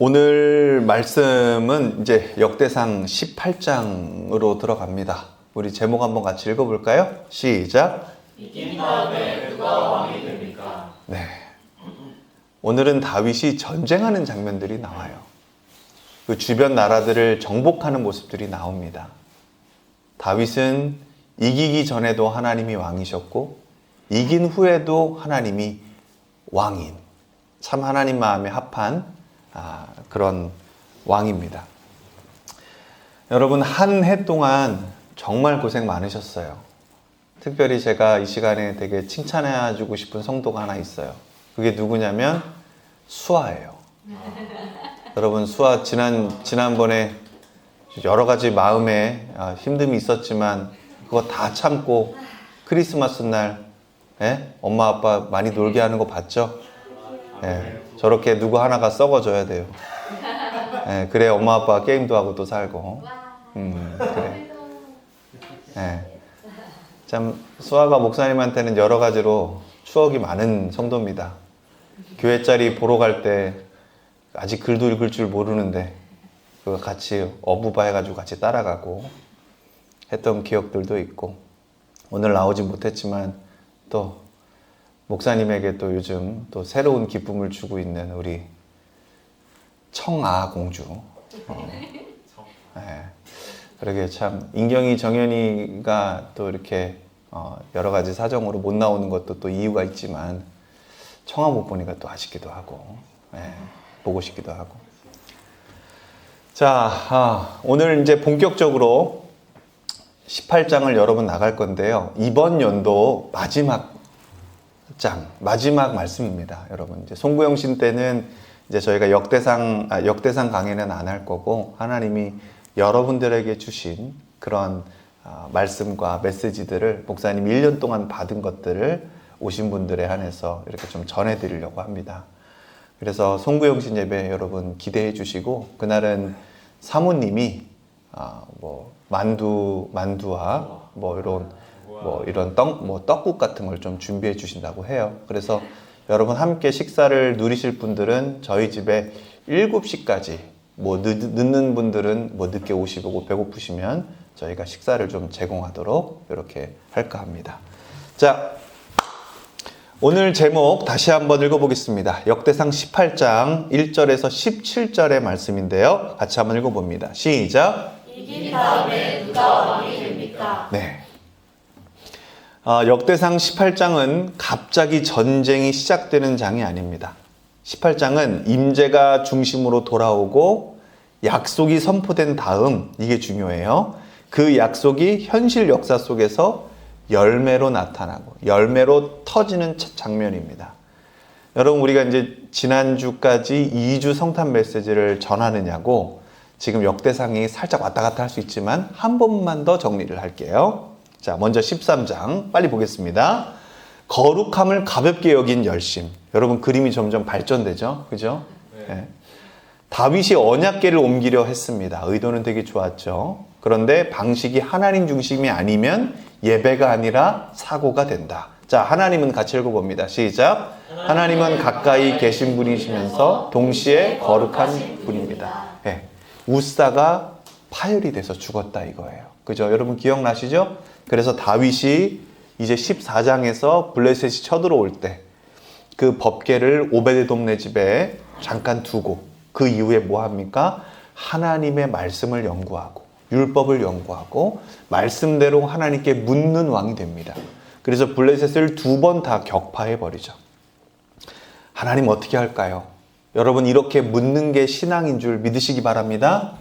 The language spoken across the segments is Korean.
오늘 말씀은 이제 역대상 18장으로 들어갑니다. 우리 제목 한번 같이 읽어볼까요? 시작. 이긴 다음에 누가 왕이 됩니까? 네. 오늘은 다윗이 전쟁하는 장면들이 나와요. 그 주변 나라들을 정복하는 모습들이 나옵니다. 다윗은 이기기 전에도 하나님이 왕이셨고 이긴 후에도 하나님이 왕인, 참 하나님 마음에 합한 그런 왕입니다. 여러분, 한 해 동안 정말 고생 많으셨어요. 특별히 제가 이 시간에 되게 칭찬해주고 싶은 성도가 하나 있어요. 그게 누구냐면 수아예요. 여러분, 수아 지난번에 여러 가지 마음에 힘듦이 있었지만 그거 다 참고 크리스마스 날 엄마 아빠 많이 놀게 하는 거 봤죠? 저렇게 누구 하나가 썩어줘야 돼요. 그래 엄마 아빠 게임도 하고 또 살고. 그래. 참 수아가 목사님한테는 여러 가지로 추억이 많은 성도입니다. 교회 자리 보러 갈 때 아직 글도 읽을 줄 모르는데 그거 같이 어부바 해가지고 같이 따라가고 했던 기억들도 있고, 오늘 나오지 못했지만 또 목사님에게 또 요즘 또 새로운 기쁨을 주고 있는 우리 청아 공주. 그러게 참 인경이 정연이가 또 이렇게 여러 가지 사정으로 못 나오는 것도 또 이유가 있지만 청아 못 보니까 또 아쉽기도 하고 보고 싶기도 하고. 자, 오늘 이제 본격적으로 18장을 여러분 나갈 건데요. 이번 연도 마지막 말씀입니다. 여러분, 이제 송구영신 때는 이제 저희가 역대상 강해는 안 할 거고, 하나님이 여러분들에게 주신 그런 말씀과 메시지들을 목사님 1년 동안 받은 것들을 오신 분들에 한해서 이렇게 좀 전해드리려고 합니다. 그래서 송구영신 예배 여러분 기대해 주시고, 그날은 사모님이 만두와 이런 떡국 같은 걸 좀 준비해 주신다고 해요. 그래서 여러분 함께 식사를 누리실 분들은 저희 집에 7시까지, 늦는 분들은 늦게 오시고 배고프시면 저희가 식사를 좀 제공하도록 이렇게 할까 합니다. 자, 오늘 제목 다시 한번 읽어보겠습니다. 역대상 18장 1절에서 17절의 말씀인데요. 같이 한번 읽어봅니다. 시작. 이긴 다음에 누가 왕이 됩니까? 네. 역대상 18장은 갑자기 전쟁이 시작되는 장이 아닙니다. 18장은 임재가 중심으로 돌아오고 약속이 선포된 다음, 이게 중요해요. 그 약속이 현실 역사 속에서 열매로 나타나고 열매로 터지는 장면입니다. 여러분, 우리가 이제 지난주까지 2주 성탄 메시지를 전하느냐고 지금 역대상이 살짝 왔다 갔다 할 수 있지만 한 번만 더 정리를 할게요. 자, 먼저 13장 빨리 보겠습니다. 거룩함을 가볍게 여긴 열심. 여러분, 그림이 점점 발전되죠? 그죠? 네. 다윗이 언약궤를 옮기려 했습니다. 의도는 되게 좋았죠. 그런데 방식이 하나님 중심이 아니면 예배가 아니라 사고가 된다. 자, 하나님은 같이 읽어봅니다. 시작. 하나님은 가까이 계신 분이시면서 동시에 거룩한 분입니다. 네. 우사가 파열이 돼서 죽었다 이거예요. 그죠? 여러분 기억나시죠? 그래서 다윗이 이제 14장에서 블레셋이 쳐들어올 때 그 법궤를 오베데돔네 집에 잠깐 두고 그 이후에 뭐 합니까? 하나님의 말씀을 연구하고 율법을 연구하고 말씀대로 하나님께 묻는 왕이 됩니다. 그래서 블레셋을 2번 다 격파해 버리죠. 하나님 어떻게 할까요? 여러분, 이렇게 묻는 게 신앙인 줄 믿으시기 바랍니다.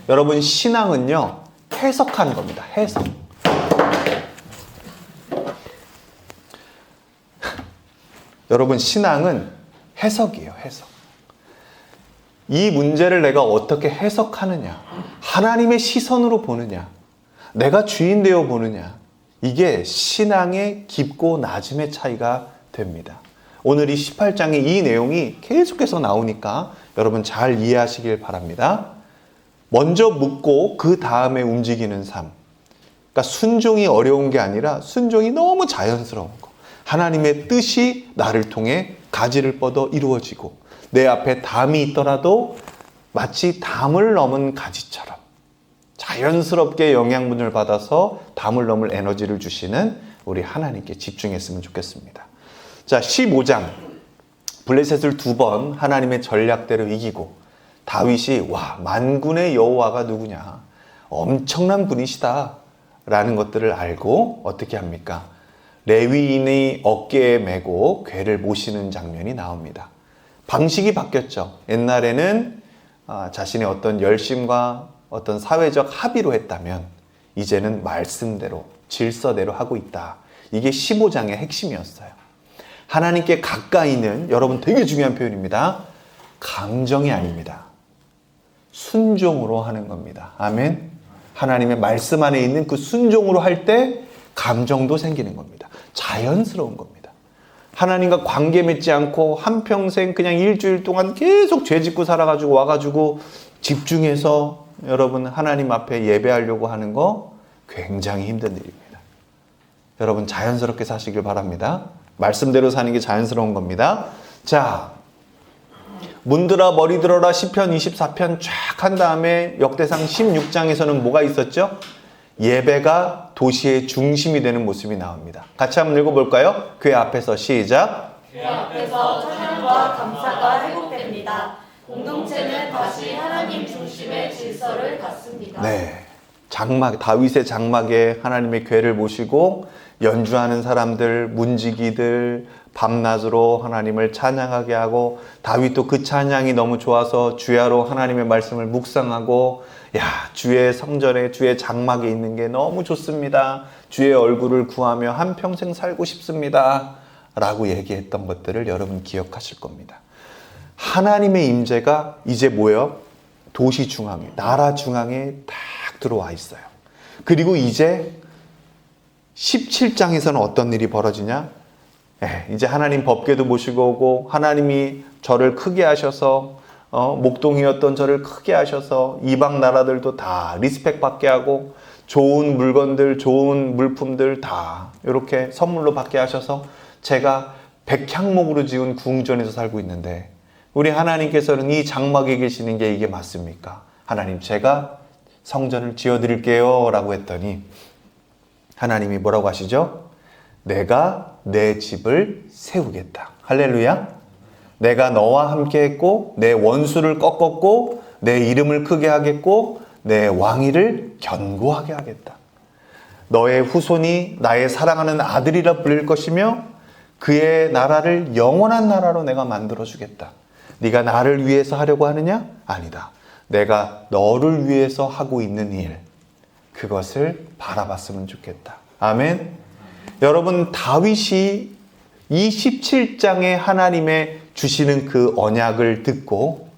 여러분, 신앙은요 해석하는 겁니다. 해석. 여러분, 신앙은 해석이에요. 해석. 이 문제를 내가 어떻게 해석하느냐, 하나님의 시선으로 보느냐, 내가 주인 되어 보느냐, 이게 신앙의 깊고 낮음의 차이가 됩니다. 오늘 이 18장의 이 내용이 계속해서 나오니까 여러분 잘 이해하시길 바랍니다. 먼저 묻고 그 다음에 움직이는 삶. 그러니까 순종이 어려운 게 아니라 순종이 너무 자연스러운 거. 하나님의 뜻이 나를 통해 가지를 뻗어 이루어지고 내 앞에 담이 있더라도 마치 담을 넘은 가지처럼 자연스럽게 영양분을 받아서 담을 넘을 에너지를 주시는 우리 하나님께 집중했으면 좋겠습니다. 자, 15장 블레셋을 2번 하나님의 전략대로 이기고 다윗이 와, 만군의 여호와가 누구냐, 엄청난 분이시다 라는 것들을 알고 어떻게 합니까? 레위인의 어깨에 메고 궤를 모시는 장면이 나옵니다. 방식이 바뀌었죠. 옛날에는 자신의 어떤 열심과 어떤 사회적 합의로 했다면 이제는 말씀대로 질서대로 하고 있다. 이게 15장의 핵심이었어요. 하나님께 가까이는, 여러분 되게 중요한 표현입니다, 감정이 아닙니다. 순종으로 하는 겁니다. 아멘. 하나님의 말씀 안에 있는 그 순종으로 할 때 감정도 생기는 겁니다. 자연스러운 겁니다. 하나님과 관계 맺지 않고 한평생 그냥 일주일 동안 계속 죄 짓고 살아가지고 와가지고 집중해서 여러분 하나님 앞에 예배하려고 하는 거 굉장히 힘든 일입니다. 여러분 자연스럽게 사시길 바랍니다. 말씀대로 사는 게 자연스러운 겁니다. 자, 문들아 머리 들어라 시편 24편 쫙 한 다음에 역대상 16장에서는 뭐가 있었죠? 예배가 도시의 중심이 되는 모습이 나옵니다. 같이 한번 읽어볼까요? 그 앞에서 시작. 그 앞에서 찬양과 감사가 회복됩니다. 공동체는 다시 하나님 중심의 질서를 갖습니다. 네, 장막, 다윗의 장막에 하나님의 궤를 모시고 연주하는 사람들, 문지기들 밤낮으로 하나님을 찬양하게 하고, 다윗도 그 찬양이 너무 좋아서 주야로 하나님의 말씀을 묵상하고, 야, 주의 성전에 주의 장막에 있는 게 너무 좋습니다. 주의 얼굴을 구하며 한평생 살고 싶습니다. 라고 얘기했던 것들을 여러분 기억하실 겁니다. 하나님의 임재가 이제 뭐예요? 도시 중앙에, 나라 중앙에 딱 들어와 있어요. 그리고 이제 17장에서는 어떤 일이 벌어지냐? 이제 하나님 법궤도 모시고 오고, 하나님이 저를 크게 하셔서 목동이었던 저를 크게 하셔서 이방 나라들도 다 리스펙 받게 하고, 좋은 물건들, 좋은 물품들 다 이렇게 선물로 받게 하셔서 제가 백향목으로 지은 궁전에서 살고 있는데, 우리 하나님께서는 이 장막에 계시는 게 이게 맞습니까? 하나님, 제가 성전을 지어드릴게요 라고 했더니 하나님이 뭐라고 하시죠? 내가 내 집을 세우겠다. 할렐루야. 내가 너와 함께 했고 내 원수를 꺾었고 내 이름을 크게 하겠고 내 왕위를 견고하게 하겠다. 너의 후손이 나의 사랑하는 아들이라 불릴 것이며 그의 나라를 영원한 나라로 내가 만들어주겠다. 네가 나를 위해서 하려고 하느냐? 아니다. 내가 너를 위해서 하고 있는 일, 그것을 바라봤으면 좋겠다. 아멘. 여러분, 다윗이 이 17장에 하나님의 주시는 그 언약을 듣고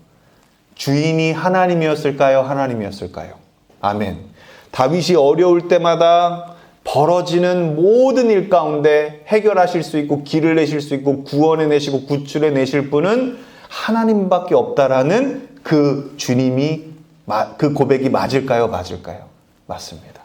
주인이 하나님이었을까요? 하나님이었을까요? 아멘. 다윗이 어려울 때마다 벌어지는 모든 일 가운데 해결하실 수 있고 길을 내실 수 있고 구원해 내시고 구출해 내실 분은 하나님밖에 없다라는 그 주님이, 그 고백이 맞을까요? 맞을까요? 맞습니다.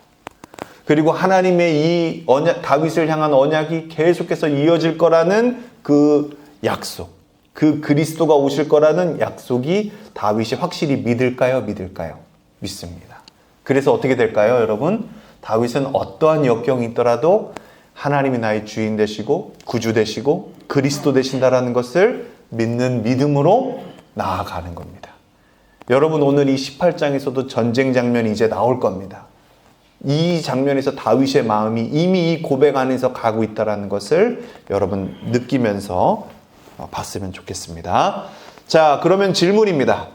그리고 하나님의 이 언약, 다윗을 향한 언약이 계속해서 이어질 거라는 그 약속, 그 그리스도가 오실 거라는 약속이 다윗이 확실히 믿을까요? 믿을까요? 믿습니다. 그래서 어떻게 될까요, 여러분? 다윗은 어떠한 역경이 있더라도 하나님이 나의 주인 되시고 구주 되시고 그리스도 되신다라는 것을 믿는 믿음으로 나아가는 겁니다. 여러분, 오늘 이 18장에서도 전쟁 장면이 이제 나올 겁니다. 이 장면에서 다윗의 마음이 이미 이 고백 안에서 가고 있다는 것을 여러분 느끼면서 봤으면 좋겠습니다. 자, 그러면 질문입니다.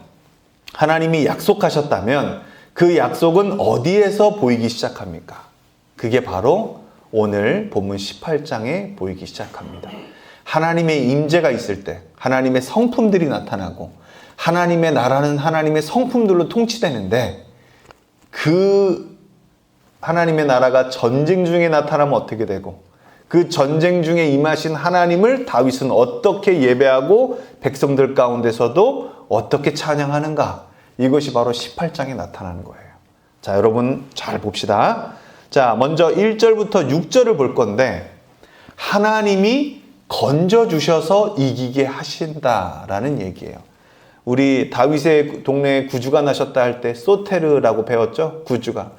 하나님이 약속하셨다면 그 약속은 어디에서 보이기 시작합니까? 그게 바로 오늘 본문 18장에 보이기 시작합니다. 하나님의 임재가 있을 때 하나님의 성품들이 나타나고 하나님의 나라는 하나님의 성품들로 통치되는데, 그 하나님의 나라가 전쟁 중에 나타나면 어떻게 되고 그 전쟁 중에 임하신 하나님을 다윗은 어떻게 예배하고 백성들 가운데서도 어떻게 찬양하는가, 이것이 바로 18장에 나타나는 거예요. 자, 여러분 잘 봅시다. 자, 먼저 1절부터 6절을 볼 건데, 하나님이 건져주셔서 이기게 하신다라는 얘기예요. 우리 다윗의 동네에 구주가 나셨다 할 때 소테르라고 배웠죠? 구주가.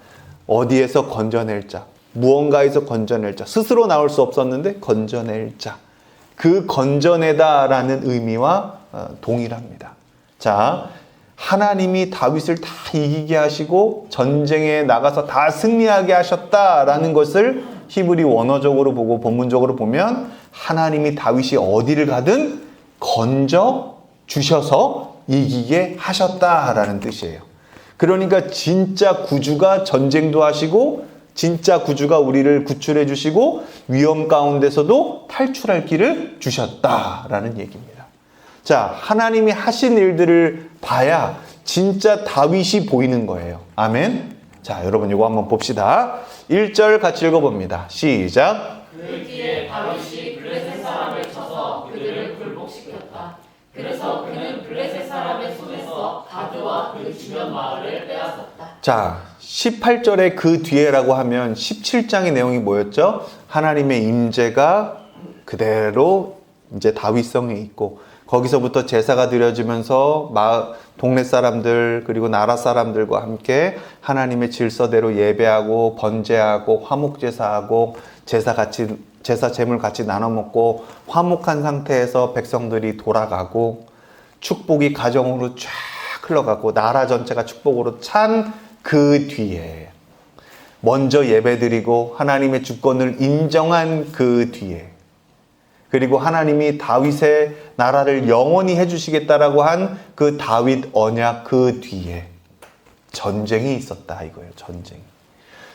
어디에서 건져낼 자, 무언가에서 건져낼 자, 스스로 나올 수 없었는데 건져낼 자. 그 건져내다라는 의미와 동일합니다. 자, 하나님이 다윗을 다 이기게 하시고 전쟁에 나가서 다 승리하게 하셨다라는 것을 히브리 원어적으로 보고 본문적으로 보면 하나님이 다윗이 어디를 가든 건져 주셔서 이기게 하셨다라는 뜻이에요. 그러니까 진짜 구주가 전쟁도 하시고 진짜 구주가 우리를 구출해 주시고 위험 가운데서도 탈출할 길을 주셨다라는 얘기입니다. 자, 하나님이 하신 일들을 봐야 진짜 다윗이 보이는 거예요. 아멘. 자, 여러분 이거 한번 봅시다. 1절 같이 읽어봅니다. 시작. 그 뒤에 다윗이 블레셋 사람을 쳐서 그들을 굴복시켰다. 그래서 그는 블레셋 사람의 손에서 가드와 그 주변 마을을 빼앗았다. 자, 18절에 그 뒤에라고 하면 17장의 내용이 뭐였죠? 하나님의 임재가 그대로 이제 다윗성에 있고 거기서부터 제사가 드려지면서 동네 사람들 그리고 나라 사람들과 함께 하나님의 질서대로 예배하고 번제하고 화목제사하고 제사 제물 같이 나눠 먹고 화목한 상태에서 백성들이 돌아가고 축복이 가정으로 쫙 흘러가고 나라 전체가 축복으로 찬 그 뒤에 먼저 예배드리고 하나님의 주권을 인정한 그 뒤에 그리고 하나님이 다윗의 나라를 영원히 해주시겠다라고 한 그 다윗 언약 그 뒤에 전쟁이 있었다 이거예요. 전쟁.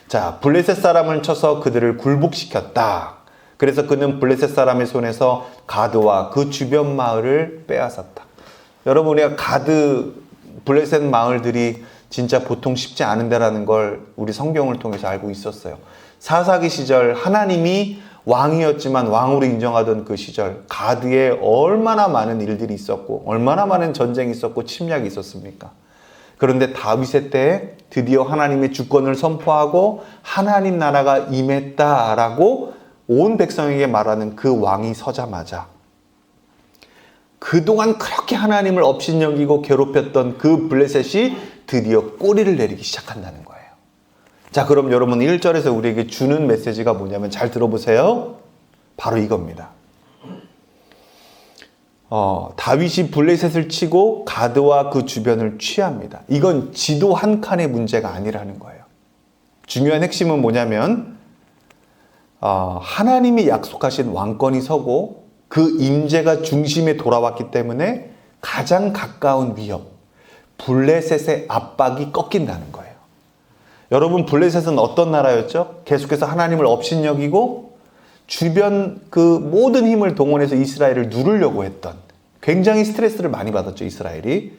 자, 블레셋 사람을 쳐서 그들을 굴복시켰다. 그래서 그는 블레셋 사람의 손에서 가드와 그 주변 마을을 빼앗았다. 여러분 우리가 블레셋 마을들이 진짜 보통 쉽지 않은 데라는 걸 우리 성경을 통해서 알고 있었어요. 사사기 시절 하나님이 왕이었지만 왕으로 인정하던 그 시절 가드에 얼마나 많은 일들이 있었고 얼마나 많은 전쟁이 있었고 침략이 있었습니까? 그런데 다윗의 때에 드디어 하나님의 주권을 선포하고 하나님 나라가 임했다라고 온 백성에게 말하는 그 왕이 서자마자 그동안 그렇게 하나님을 업신여기고 괴롭혔던 그 블레셋이 드디어 꼬리를 내리기 시작한다는 거예요. 자, 그럼 여러분 1절에서 우리에게 주는 메시지가 뭐냐면 잘 들어보세요. 바로 이겁니다. 다윗이 블레셋을 치고 가드와 그 주변을 취합니다. 이건 지도 한 칸의 문제가 아니라는 거예요. 중요한 핵심은 뭐냐면 하나님이 약속하신 왕권이 서고 그 임재가 중심에 돌아왔기 때문에 가장 가까운 위협, 블레셋의 압박이 꺾인다는 거예요. 여러분 블레셋은 어떤 나라였죠? 계속해서 하나님을 업신여기고 주변 그 모든 힘을 동원해서 이스라엘을 누르려고 했던 굉장히 스트레스를 많이 받았죠. 이스라엘이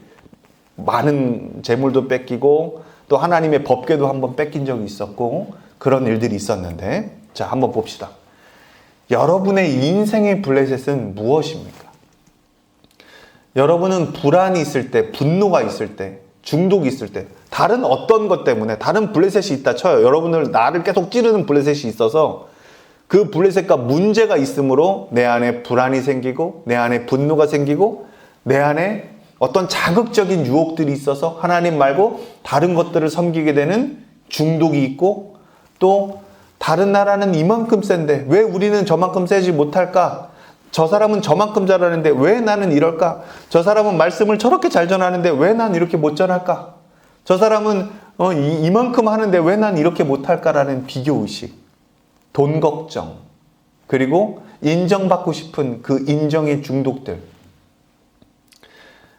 많은 재물도 뺏기고 또 하나님의 법궤도 한번 뺏긴 적이 있었고 그런 일들이 있었는데 자 한번 봅시다. 여러분의 인생의 블레셋은 무엇입니까? 여러분은 불안이 있을 때, 분노가 있을 때, 중독이 있을 때 다른 어떤 것 때문에 다른 블레셋이 있다 쳐요. 나를 계속 찌르는 블레셋이 있어서 그 블레셋과 문제가 있으므로 내 안에 불안이 생기고 내 안에 분노가 생기고 내 안에 어떤 자극적인 유혹들이 있어서 하나님 말고 다른 것들을 섬기게 되는 중독이 있고 또 다른 나라는 이만큼 센데 왜 우리는 저만큼 세지 못할까? 저 사람은 저만큼 잘하는데 왜 나는 이럴까? 저 사람은 말씀을 저렇게 잘 전하는데 왜 난 이렇게 못 전할까? 저 사람은 이만큼 하는데 왜 난 이렇게 못할까라는 비교의식, 돈 걱정, 그리고 인정받고 싶은 그 인정의 중독들.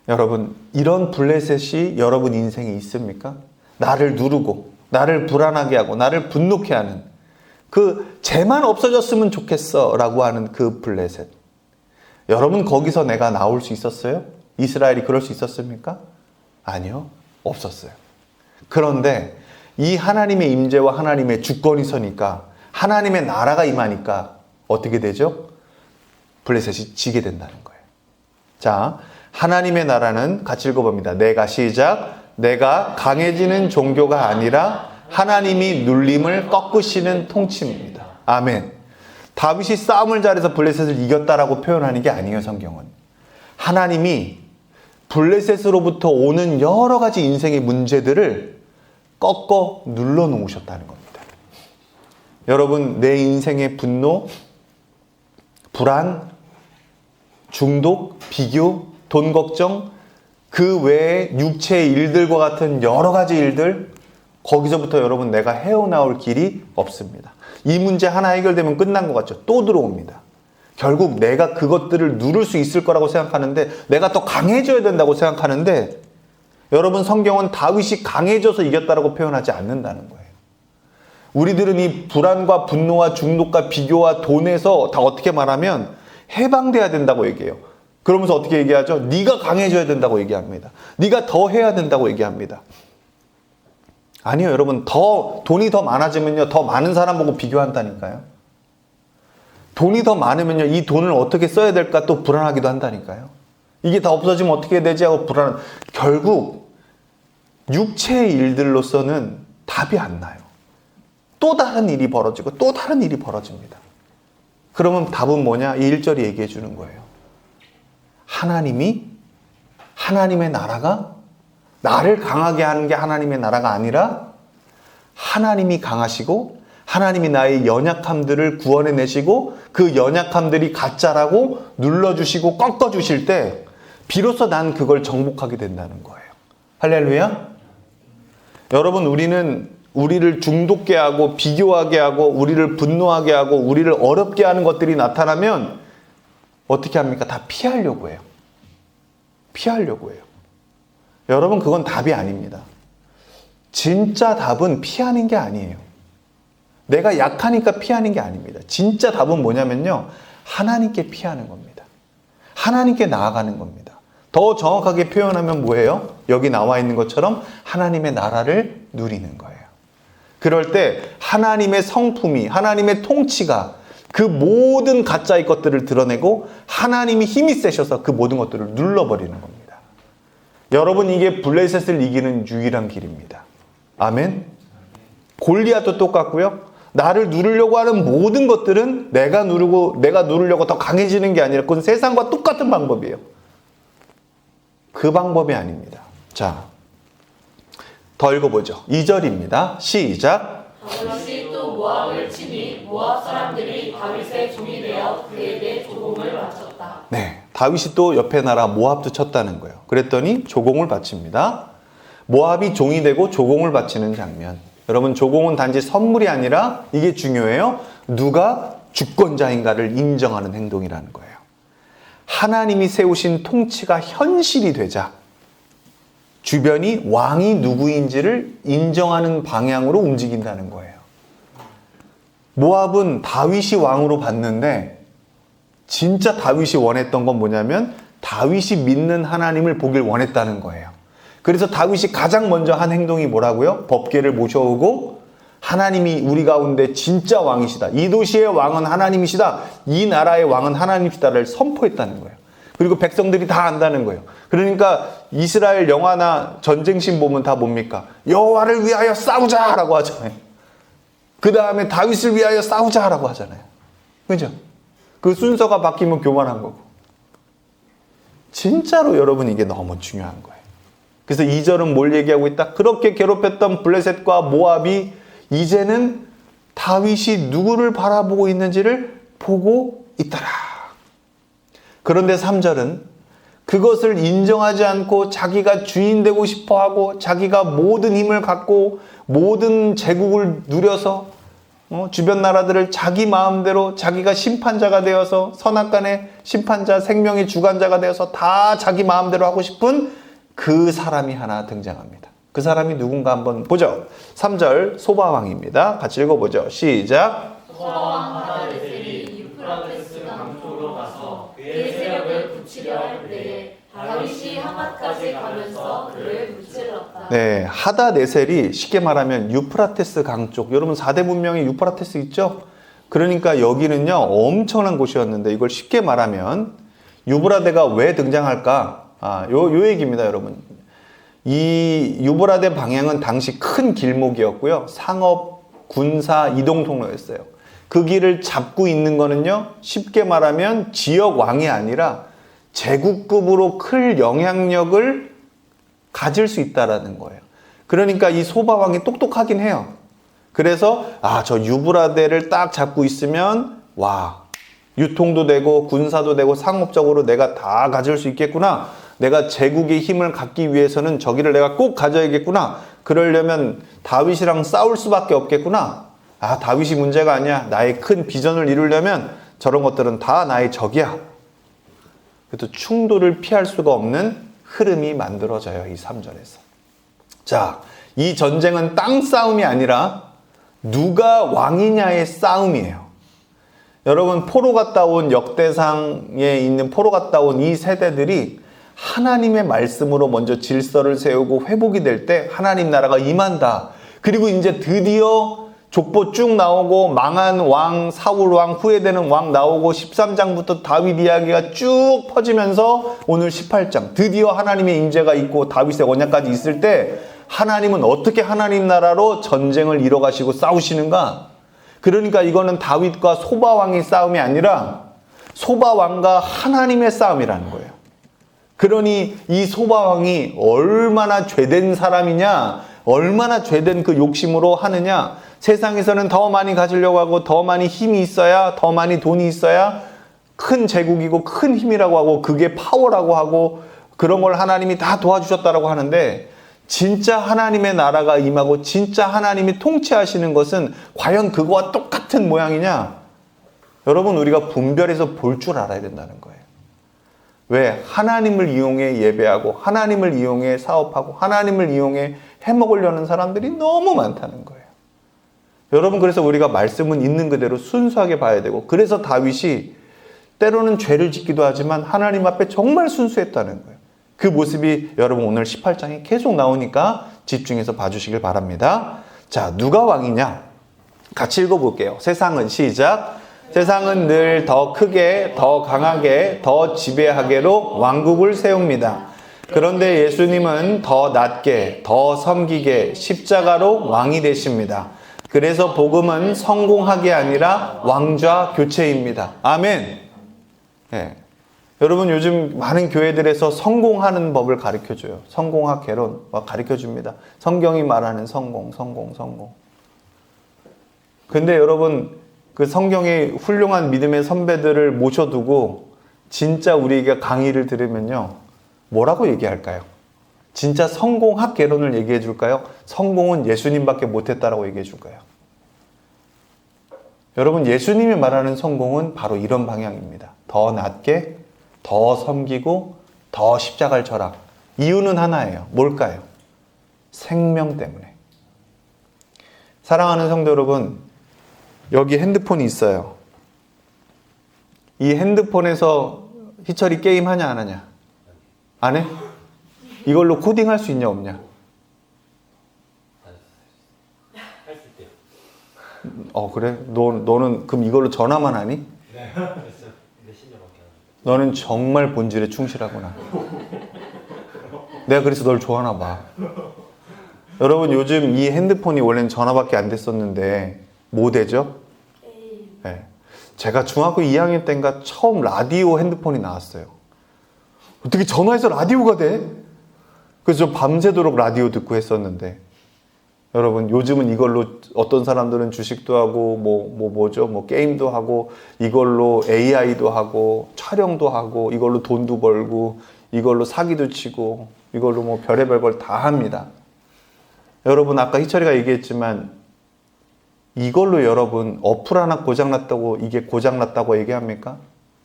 여러분, 이런 블레셋이 여러분 인생에 있습니까? 나를 누르고, 나를 불안하게 하고, 나를 분노케 하는 그 쟤만 없어졌으면 좋겠어 라고 하는 그 블레셋. 여러분 거기서 내가 나올 수 있었어요? 이스라엘이 그럴 수 있었습니까? 아니요. 없었어요. 그런데 이 하나님의 임재와 하나님의 주권이 서니까 하나님의 나라가 임하니까 어떻게 되죠? 블레셋이 지게 된다는 거예요. 자, 하나님의 나라는 같이 읽어봅니다. 내가 강해지는 종교가 아니라 하나님이 눌림을 꺾으시는 통치입니다. 아멘. 다윗이 싸움을 잘해서 블레셋을 이겼다라고 표현하는 게 아니에요, 성경은. 하나님이 블레셋으로부터 오는 여러 가지 인생의 문제들을 꺾어 눌러 놓으셨다는 겁니다. 여러분, 내 인생의 분노, 불안, 중독, 비교, 돈 걱정, 그 외에 육체의 일들과 같은 여러 가지 일들, 거기서부터 여러분 내가 헤어나올 길이 없습니다. 이 문제 하나 해결되면 끝난 것 같죠? 또 들어옵니다. 결국 내가 그것들을 누를 수 있을 거라고 생각하는데, 내가 더 강해져야 된다고 생각하는데, 여러분, 성경은 다윗이 강해져서 이겼다라고 표현하지 않는다는 거예요. 우리들은 이 불안과 분노와 중독과 비교와 돈에서 다 어떻게 말하면 해방돼야 된다고 얘기해요. 그러면서 어떻게 얘기하죠? 네가 강해져야 된다고 얘기합니다. 네가 더 해야 된다고 얘기합니다. 아니요, 여러분. 돈이 더 많아지면요, 더 많은 사람 보고 비교한다니까요. 돈이 더 많으면요, 이 돈을 어떻게 써야 될까 또 불안하기도 한다니까요. 이게 다 없어지면 어떻게 되지 하고 결국 육체의 일들로서는 답이 안 나요. 또 다른 일이 벌어지고 또 다른 일이 벌어집니다. 그러면 답은 뭐냐? 이 1절이 얘기해 주는 거예요. 하나님의 나라가 나를 강하게 하는 게 하나님의 나라가 아니라, 하나님이 강하시고 하나님이 나의 연약함들을 구원해내시고 그 연약함들이 가짜라고 눌러주시고 꺾어주실 때 비로소 난 그걸 정복하게 된다는 거예요. 할렐루야. 여러분, 우리를 중독게 하고 비교하게 하고 우리를 분노하게 하고 우리를 어렵게 하는 것들이 나타나면 어떻게 합니까? 다 피하려고 해요. 피하려고 해요. 여러분, 그건 답이 아닙니다. 진짜 답은 피하는 게 아니에요. 내가 약하니까 피하는 게 아닙니다. 진짜 답은 뭐냐면요, 하나님께 피하는 겁니다. 하나님께 나아가는 겁니다. 더 정확하게 표현하면 뭐예요? 여기 나와 있는 것처럼 하나님의 나라를 누리는 거예요. 그럴 때 하나님의 성품이, 하나님의 통치가 그 모든 가짜의 것들을 드러내고 하나님이 힘이 세셔서 그 모든 것들을 눌러버리는 겁니다. 여러분, 이게 블레셋을 이기는 유일한 길입니다. 아멘. 골리앗도 똑같고요. 나를 누르려고 하는 모든 것들은 내가 누르려고 더 강해지는 게 아니라 그건 세상과 똑같은 방법이에요. 그 방법이 아닙니다. 자, 더 읽어보죠. 2절입니다. 시작. 다윗이 또 모압을 치니 모압 사람들이 다윗의 종이 되어 그에게 조공을 바쳤다. 네, 다윗이 또 옆에 나라 모압도 쳤다는 거예요. 그랬더니 조공을 바칩니다. 모압이 종이 되고 조공을 바치는 장면. 여러분, 조공은 단지 선물이 아니라 이게 중요해요. 누가 주권자인가를 인정하는 행동이라는 거예요. 하나님이 세우신 통치가 현실이 되자 주변이 왕이 누구인지를 인정하는 방향으로 움직인다는 거예요. 모압은 다윗이 왕으로 봤는데 진짜 다윗이 원했던 건 뭐냐면 다윗이 믿는 하나님을 보길 원했다는 거예요. 그래서 다윗이 가장 먼저 한 행동이 뭐라고요? 법궤를 모셔오고 하나님이 우리 가운데 진짜 왕이시다. 이 도시의 왕은 하나님이시다. 이 나라의 왕은 하나님이시다를 선포했다는 거예요. 그리고 백성들이 다 안다는 거예요. 그러니까 이스라엘 영화나 전쟁신 보면 다 뭡니까? 여호와를 위하여 싸우자라고 하잖아요. 그 다음에 다윗을 위하여 싸우자라고 하잖아요. 그죠? 그 순서가 바뀌면 교만한 거고. 진짜로 여러분, 이게 너무 중요한 거예요. 그래서 2절은 뭘 얘기하고 있다? 그렇게 괴롭혔던 블레셋과 모압이 이제는 다윗이 누구를 바라보고 있는지를 보고 있더라. 그런데 3절은 그것을 인정하지 않고 자기가 주인 되고 싶어하고 자기가 모든 힘을 갖고 모든 제국을 누려서 주변 나라들을 자기 마음대로 자기가 심판자가 되어서 선악간의 심판자, 생명의 주관자가 되어서 다 자기 마음대로 하고 싶은 그 사람이 하나 등장합니다. 그 사람이 누군가 한번 보죠. 3절 소바왕입니다. 같이 읽어보죠. 시작. 소바왕 하다데셀이 유프라테스 강쪽으로 가서 그의 세력을 굳히려 할 때에 다윗이 하맛까지 가면서 그를 무찔렀다. 네, 하다네셀이 쉽게 말하면 유프라테스 강 쪽. 여러분 4대 문명의 유프라테스 있죠? 그러니까 여기는요 엄청난 곳이었는데 이걸 쉽게 말하면 유브라데가 왜 등장할까? 요 얘기입니다, 여러분. 이 유브라데 방향은 당시 큰 길목이었고요. 상업, 군사, 이동 통로였어요. 그 길을 잡고 있는 거는요, 쉽게 말하면 지역 왕이 아니라 제국급으로 클 영향력을 가질 수 있다라는 거예요. 그러니까 이 소바왕이 똑똑하긴 해요. 그래서 저 유브라데를 딱 잡고 있으면 유통도 되고 군사도 되고 상업적으로 내가 다 가질 수 있겠구나. 내가 제국의 힘을 갖기 위해서는 저기를 내가 꼭 가져야겠구나. 그러려면 다윗이랑 싸울 수밖에 없겠구나. 다윗이 문제가 아니야. 나의 큰 비전을 이루려면 저런 것들은 다 나의 적이야. 그래도 충돌을 피할 수가 없는 흐름이 만들어져요. 이 3절에서. 자, 이 전쟁은 땅 싸움이 아니라 누가 왕이냐의 싸움이에요. 여러분, 포로 갔다 온 역대상에 있는 포로 갔다 온 이 세대들이 하나님의 말씀으로 먼저 질서를 세우고 회복이 될 때 하나님 나라가 임한다. 그리고 이제 드디어 족보 쭉 나오고 망한 왕, 사울 왕, 후회되는 왕 나오고 13장부터 다윗 이야기가 쭉 퍼지면서 오늘 18장 드디어 하나님의 임재가 있고 다윗의 언약까지 있을 때 하나님은 어떻게 하나님 나라로 전쟁을 이뤄가시고 싸우시는가? 그러니까 이거는 다윗과 소바왕의 싸움이 아니라 소바왕과 하나님의 싸움이라는 거예요. 그러니 이 소바왕이 얼마나 죄된 사람이냐, 얼마나 죄된 그 욕심으로 하느냐. 세상에서는 더 많이 가지려고 하고 더 많이 힘이 있어야, 더 많이 돈이 있어야 큰 제국이고 큰 힘이라고 하고 그게 파워라고 하고 그런 걸 하나님이 다 도와주셨다라고 하는데, 진짜 하나님의 나라가 임하고 진짜 하나님이 통치하시는 것은 과연 그거와 똑같은 모양이냐? 여러분, 우리가 분별해서 볼 줄 알아야 된다는 거예요. 왜? 하나님을 이용해 예배하고 하나님을 이용해 사업하고 하나님을 이용해 해먹으려는 사람들이 너무 많다는 거예요. 여러분, 그래서 우리가 말씀은 있는 그대로 순수하게 봐야 되고, 그래서 다윗이 때로는 죄를 짓기도 하지만 하나님 앞에 정말 순수했다는 거예요. 그 모습이 여러분 오늘 18장에 계속 나오니까 집중해서 봐주시길 바랍니다. 자, 누가 왕이냐? 같이 읽어볼게요. 세상은 시작. 세상은 늘 더 크게, 더 강하게, 더 지배하게로 왕국을 세웁니다. 그런데 예수님은 더 낮게, 더 섬기게 십자가로 왕이 되십니다. 그래서 복음은 성공하게 아니라 왕좌 교체입니다. 아멘. 네. 여러분, 요즘 많은 교회들에서 성공하는 법을 가르쳐줘요. 성공학 개론 가르쳐줍니다. 성경이 말하는 성공. 근데 여러분, 그 성경의 훌륭한 믿음의 선배들을 모셔두고 진짜 우리에게 강의를 들으면요, 뭐라고 얘기할까요? 진짜 성공학 개론을 얘기해 줄까요? 성공은 예수님밖에 못했다라고 얘기해 줄까요? 여러분, 예수님이 말하는 성공은 바로 이런 방향입니다. 더 낮게, 더 섬기고, 더 십자가를 져라. 이유는 하나예요. 뭘까요? 생명 때문에. 사랑하는 성도 여러분, 여기 핸드폰이 있어요. 이 핸드폰에서 희철이 게임 하냐 안 하냐? 안 해? 이걸로 코딩할 수 있냐 없냐? 할 수 있대요. 그래? 너는 그럼 이걸로 전화만 하니? 네. 몇십 년밖에 안 하는데. 너는 정말 본질에 충실하구나. 내가 그래서 널 좋아하나 봐. 여러분, 요즘 이 핸드폰이 원래는 전화밖에 안 됐었는데 뭐 되죠? 네. 제가 중학교 2학년 때인가 처음 라디오 핸드폰이 나왔어요. 어떻게 전화해서 라디오가 돼? 그래서 저 밤새도록 라디오 듣고 했었는데, 여러분, 요즘은 이걸로 어떤 사람들은 주식도 하고 뭐죠? 게임도 하고 이걸로 AI도 하고 촬영도 하고 이걸로 돈도 벌고 이걸로 사기도 치고 이걸로 뭐 별의별 걸 다 합니다. 여러분, 아까 희철이가 얘기했지만 이걸로 여러분 어플 하나 고장났다고 이게 고장났다고 얘기합니까?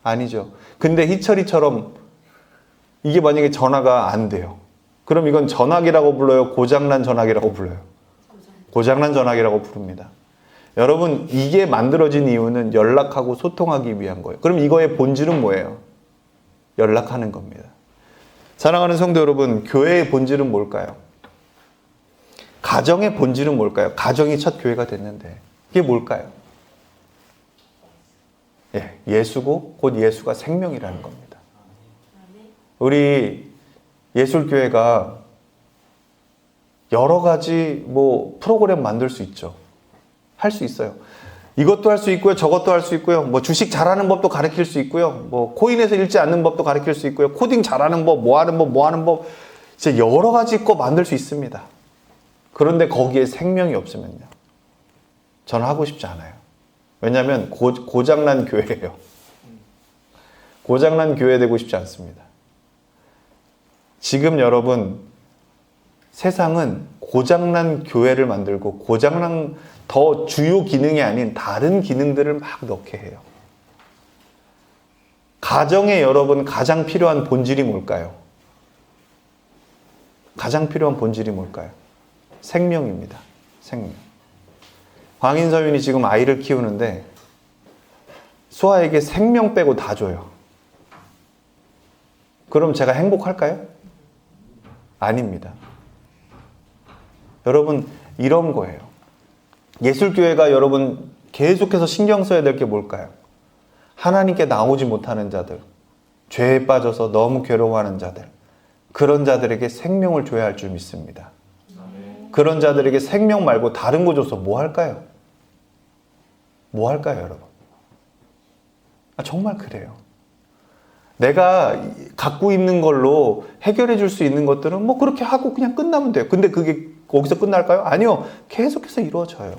아니죠. 근데 희철이처럼 이게 만약에 전화가 안 돼요. 그럼 이건 전화기라고 불러요? 고장난 전화기라고 불러요? 고장난 전화기라고 부릅니다. 여러분, 이게 만들어진 이유는 연락하고 소통하기 위한 거예요. 그럼 이거의 본질은 뭐예요? 연락하는 겁니다. 사랑하는 성도 여러분, 교회의 본질은 뭘까요? 가정의 본질은 뭘까요? 가정이 첫 교회가 됐는데 이게 뭘까요? 예수고 곧 예수가 생명이라는 겁니다. 우리 예술교회가 여러 가지 프로그램 만들 수 있죠. 할 수 있어요. 이것도 할 수 있고요. 저것도 할 수 있고요. 뭐 주식 잘하는 법도 가르칠 수 있고요. 뭐 코인에서 읽지 않는 법도 가르칠 수 있고요. 코딩 잘하는 법, 뭐 하는 법 진짜 여러 가지 거 만들 수 있습니다. 그런데 거기에 생명이 없으면요. 저는 하고 싶지 않아요. 왜냐하면 고장난 교회예요. 고장난 교회 되고 싶지 않습니다. 지금 여러분 세상은 고장난 교회를 만들고 고장난 더 주요 기능이 아닌 다른 기능들을 막 넣게 해요. 가정에 여러분 가장 필요한 본질이 뭘까요? 가장 필요한 본질이 뭘까요? 생명입니다. 생명. 황인서윤이 지금 아이를 키우는데 수아에게 생명 빼고 다 줘요. 그럼 제가 행복할까요? 아닙니다. 여러분 이런 거예요. 예술교회가 여러분 계속해서 신경 써야 될 게 뭘까요? 하나님께 나오지 못하는 자들, 죄에 빠져서 너무 괴로워하는 자들, 그런 자들에게 생명을 줘야 할 줄 믿습니다. 그런 자들에게 생명 말고 다른 거 줘서 뭐 할까요? 뭐 할까요, 여러분? 정말 그래요. 내가 갖고 있는 걸로 해결해 줄 수 있는 것들은 뭐 그렇게 하고 그냥 끝나면 돼요. 근데 그게 거기서 끝날까요? 아니요. 계속해서 이루어져요.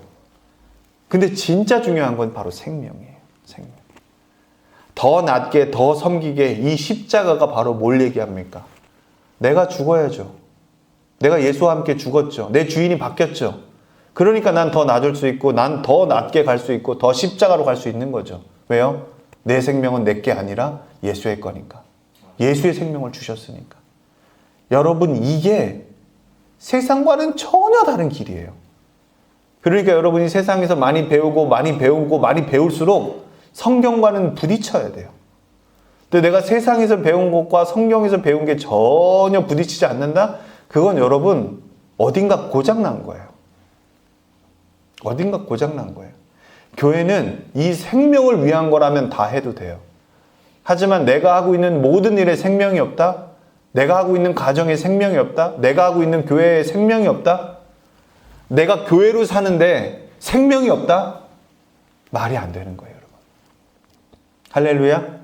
근데 진짜 중요한 건 바로 생명이에요. 생명. 더 낫게, 더 섬기게 이 십자가가 바로 뭘 얘기합니까? 내가 죽어야죠. 내가 예수와 함께 죽었죠. 내 주인이 바뀌었죠. 그러니까 난 더 나아질 수 있고 난 더 낫게 갈 수 있고 더 십자가로 갈 수 있는 거죠. 왜요? 내 생명은 내 게 아니라 예수의 거니까. 예수의 생명을 주셨으니까. 여러분 이게 세상과는 전혀 다른 길이에요. 그러니까 여러분이 세상에서 많이 배울수록 성경과는 부딪혀야 돼요. 근데 내가 세상에서 배운 것과 성경에서 배운 게 전혀 부딪히지 않는다? 그건 여러분 어딘가 고장난 거예요. 어딘가 고장난 거예요. 교회는 이 생명을 위한 거라면 다 해도 돼요. 하지만 내가 하고 있는 모든 일에 생명이 없다? 내가 하고 있는 가정에 생명이 없다? 내가 하고 있는 교회에 생명이 없다? 내가 교회로 사는데 생명이 없다? 말이 안 되는 거예요, 여러분. 할렐루야?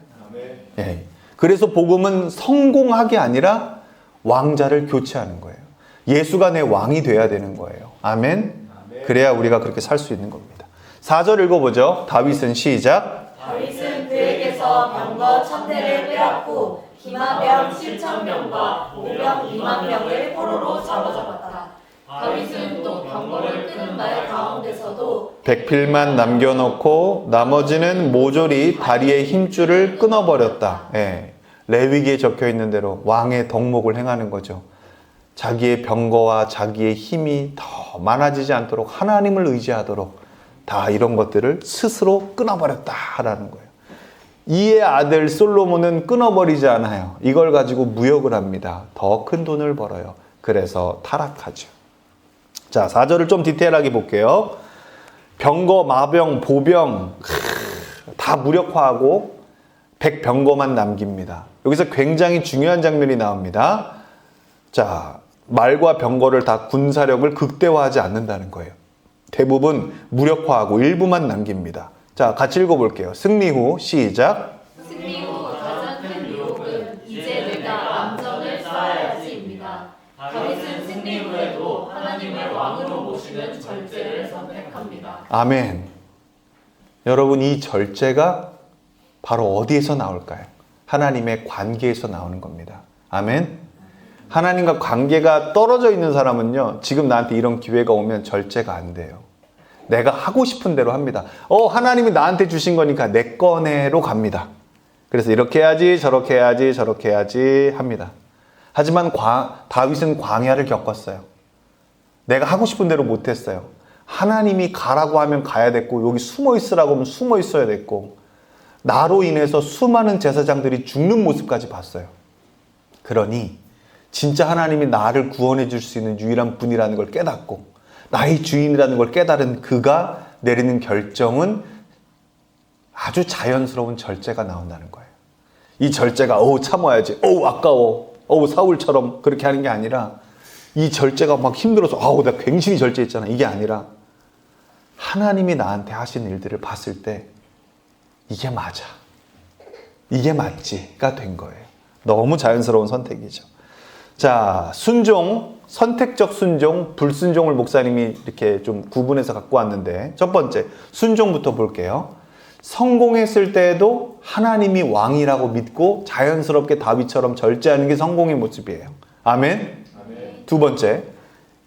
예. 그래서 복음은 성공하게 아니라 왕자를 교체하는 거예요. 예수가 내 왕이 돼야 되는 거예요. 아멘? 그래야 우리가 그렇게 살 수 있는 겁니다. 4절 읽어보죠. 다윗은 시작. 다윗은 그에게서 병거 1000대를 빼앗고 기마병 7000명과 보병 20000명을 포로로 사로잡았다. 다윗은 또 병거를 끄는 말 가운데서도 백필만 남겨놓고 나머지는 모조리 다리의 힘줄을 끊어버렸다. 예. 레위기에 적혀 있는 대로 왕의 덕목을 행하는 거죠. 자기의 병거와 자기의 힘이 더 많아지지 않도록 하나님을 의지하도록 다 이런 것들을 스스로 끊어버렸다라는 거예요. 이의 아들 솔로몬은 끊어버리지 않아요. 이걸 가지고 무역을 합니다. 더 큰 돈을 벌어요. 그래서 타락하죠. 자, 4절을 좀 디테일하게 볼게요. 병거, 마병, 보병 다 무력화하고 백병거만 남깁니다. 여기서 굉장히 중요한 장면이 나옵니다. 자, 말과 병거를 다 군사력을 극대화하지 않는다는 거예요. 대부분 무력화하고 일부만 남깁니다. 자, 같이 읽어볼게요. 승리 후 시작. 승리 후 가장 큰 유혹은 이제 내가 암전을 쌓아야지입니다. 다윗은 승리 후에도 하나님을 왕으로 모시는 절제를 선택합니다. 아멘. 여러분 이 절제가 바로 어디에서 나올까요? 하나님의 관계에서 나오는 겁니다. 아멘. 하나님과 관계가 떨어져 있는 사람은요, 지금 나한테 이런 기회가 오면 절제가 안 돼요. 내가 하고 싶은 대로 합니다. 하나님이 나한테 주신 거니까 내 거네로 갑니다. 그래서 이렇게 해야지, 저렇게 해야지, 저렇게 해야지 합니다. 하지만 다윗은 광야를 겪었어요. 내가 하고 싶은 대로 못했어요. 하나님이 가라고 하면 가야 됐고, 여기 숨어 있으라고 하면 숨어 있어야 됐고, 나로 인해서 수많은 제사장들이 죽는 모습까지 봤어요. 그러니 진짜 하나님이 나를 구원해 줄 수 있는 유일한 분이라는 걸 깨닫고 나의 주인이라는 걸 깨달은 그가 내리는 결정은 아주 자연스러운 절제가 나온다는 거예요. 이 절제가 참아야지, 아까워, 사울처럼 그렇게 하는 게 아니라 이 절제가 막 힘들어서 나 굉신히 절제했잖아, 이게 아니라 하나님이 나한테 하신 일들을 봤을 때 이게 맞아. 이게 맞지가 된 거예요. 너무 자연스러운 선택이죠. 자, 순종, 선택적 순종, 불순종을 목사님이 이렇게 좀 구분해서 갖고 왔는데 첫 번째, 순종부터 볼게요. 성공했을 때에도 하나님이 왕이라고 믿고 자연스럽게 다윗처럼 절제하는 게 성공의 모습이에요. 아멘? 두 번째,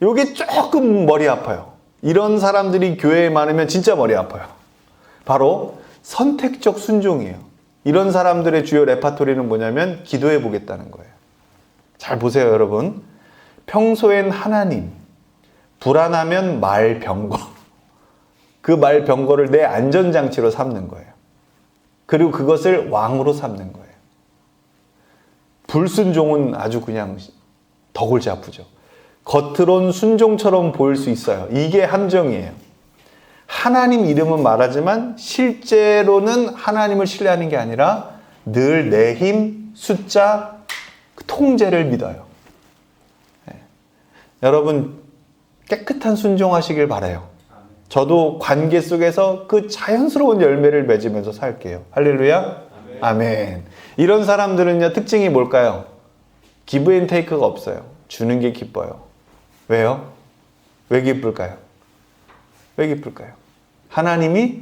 이게 조금 머리 아파요. 이런 사람들이 교회에 많으면 진짜 머리 아파요. 바로 선택적 순종이에요. 이런 사람들의 주요 레파토리는 뭐냐면 기도해 보겠다는 거예요. 잘 보세요, 여러분. 평소엔 하나님, 불안하면 말병거. 그 말병거를 내 안전장치로 삼는 거예요. 그리고 그것을 왕으로 삼는 거예요. 불순종은 아주 그냥 더 골치 아프죠. 겉으론 순종처럼 보일 수 있어요. 이게 함정이에요. 하나님 이름은 말하지만 실제로는 하나님을 신뢰하는 게 아니라 늘 내 힘, 숫자, 통제를 믿어요. 네. 여러분 깨끗한 순종하시길 바라요. 저도 관계 속에서 그 자연스러운 열매를 맺으면서 살게요. 할렐루야. 아멘. 이런 사람들은요, 특징이 뭘까요? 기브 앤 테이크가 없어요. 주는 게 기뻐요. 왜요? 왜 기쁠까요? 왜 기쁠까요? 하나님이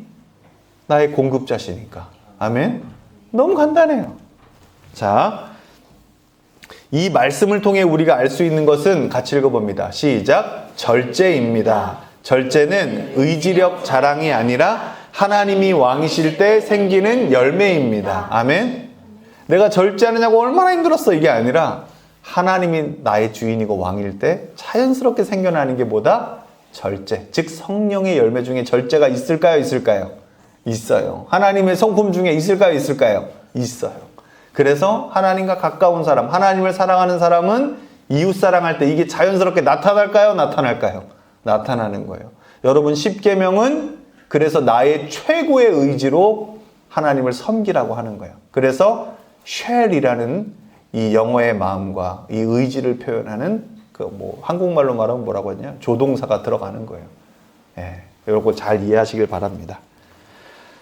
나의 공급자시니까. 아멘. 너무 간단해요. 자, 이 말씀을 통해 우리가 알 수 있는 것은 같이 읽어봅니다. 시작. 절제입니다. 절제는 의지력 자랑이 아니라 하나님이 왕이실 때 생기는 열매입니다. 아멘. 내가 절제하느냐고 얼마나 힘들었어 이게 아니라 하나님이 나의 주인이고 왕일 때 자연스럽게 생겨나는 게 뭐다? 절제. 즉 성령의 열매 중에 절제가 있을까요? 있을까요? 있어요. 하나님의 성품 중에 있을까요? 있을까요? 있어요. 그래서 하나님과 가까운 사람, 하나님을 사랑하는 사람은 이웃 사랑할 때 이게 자연스럽게 나타날까요? 나타날까요? 나타나는 거예요. 여러분 10계명은 그래서 나의 최고의 의지로 하나님을 섬기라고 하는 거예요. 그래서 쉘이라는 이 영어의 마음과 이 의지를 표현하는 그 뭐 한국말로 말하면 뭐라고 하냐? 조동사가 들어가는 거예요. 예, 이거 잘 이해하시길 바랍니다.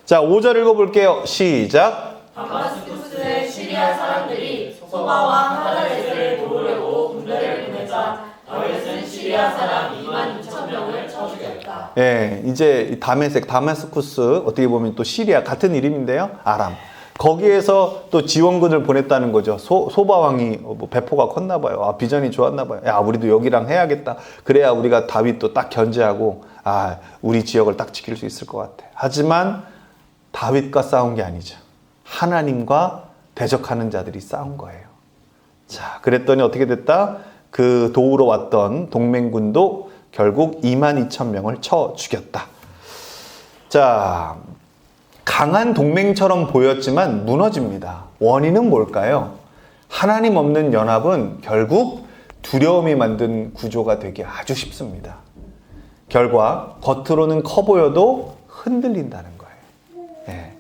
자, 5절 읽어볼게요. 시작. 다마스쿠스의 시리아 사람들이 소바와 하다레스를 도우려고 군대를 보내자 다윗은 시리아 사람 22,000명을 쳐 죽였다. 예, 이제 다메스쿠스 어떻게 보면 또 시리아 같은 이름인데요. 아람. 거기에서 또 지원군을 보냈다는 거죠. 소바왕이 뭐 배포가 컸나 봐요. 아, 비전이 좋았나 봐요. 야, 우리도 여기랑 해야겠다. 그래야 우리가 다윗도 딱 견제하고 아, 우리 지역을 딱 지킬 수 있을 것 같아. 하지만 다윗과 싸운 게 아니죠. 하나님과 대적하는 자들이 싸운 거예요. 자, 그랬더니 어떻게 됐다? 그 도우러 왔던 동맹군도 결국 22,000명을 쳐 죽였다. 자, 강한 동맹처럼 보였지만 무너집니다. 원인은 뭘까요? 하나님 없는 연합은 결국 두려움이 만든 구조가 되기 아주 쉽습니다. 결과 겉으로는 커 보여도 흔들린다는 거예요. 네.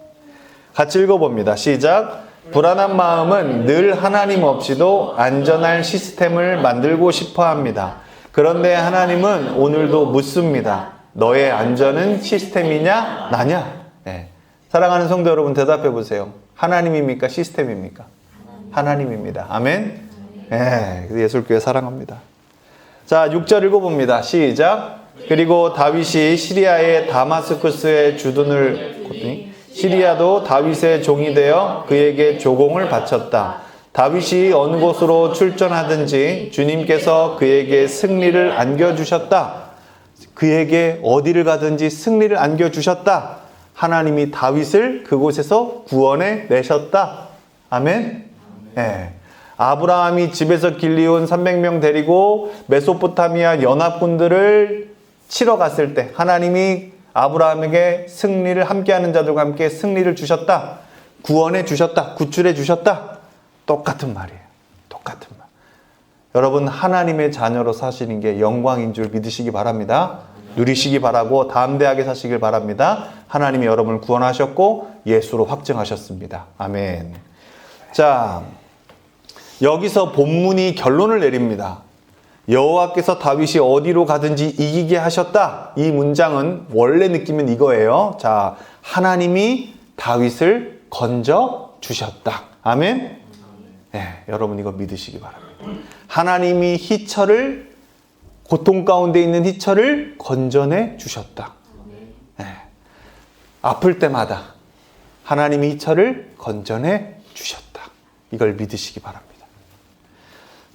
같이 읽어봅니다. 시작. 불안한 마음은 늘 하나님 없이도 안전할 시스템을 만들고 싶어 합니다. 그런데 하나님은 오늘도 묻습니다. 너의 안전은 시스템이냐 나냐? 네. 사랑하는 성도 여러분 대답해 보세요. 하나님입니까? 시스템입니까? 하나님입니다. 아멘. 네, 예술교회 사랑합니다. 자, 6절 읽어봅니다. 시작. 그리고 다윗이 시리아의 다마스쿠스에 주둔을 걷더니 시리아도 다윗의 종이 되어 그에게 조공을 바쳤다. 다윗이 어느 곳으로 출전하든지 주님께서 그에게 승리를 안겨주셨다. 그에게 어디를 가든지 승리를 안겨주셨다. 하나님이 다윗을 그곳에서 구원해 내셨다. 아멘. 네. 아브라함이 집에서 길리온 300명 데리고 메소포타미아 연합군들을 치러 갔을 때 하나님이 아브라함에게 승리를 함께하는 자들과 함께 승리를 주셨다. 구원해 주셨다. 구출해 주셨다. 똑같은 말이에요. 똑같은 말. 여러분 하나님의 자녀로 사시는 게 영광인 줄 믿으시기 바랍니다. 누리시기 바라고 담대하게 사시길 바랍니다. 하나님이 여러분을 구원하셨고 예수로 확증하셨습니다. 아멘. 자, 여기서 본문이 결론을 내립니다. 여호와께서 다윗이 어디로 가든지 이기게 하셨다. 이 문장은 원래 느낌은 이거예요. 자, 하나님이 다윗을 건져 주셨다. 아멘. 네, 여러분 이거 믿으시기 바랍니다. 하나님이 희철을, 고통 가운데 있는 희철을 건져내 주셨다. 네, 아플 때마다 하나님이 희철을 건져내 주셨다. 이걸 믿으시기 바랍니다.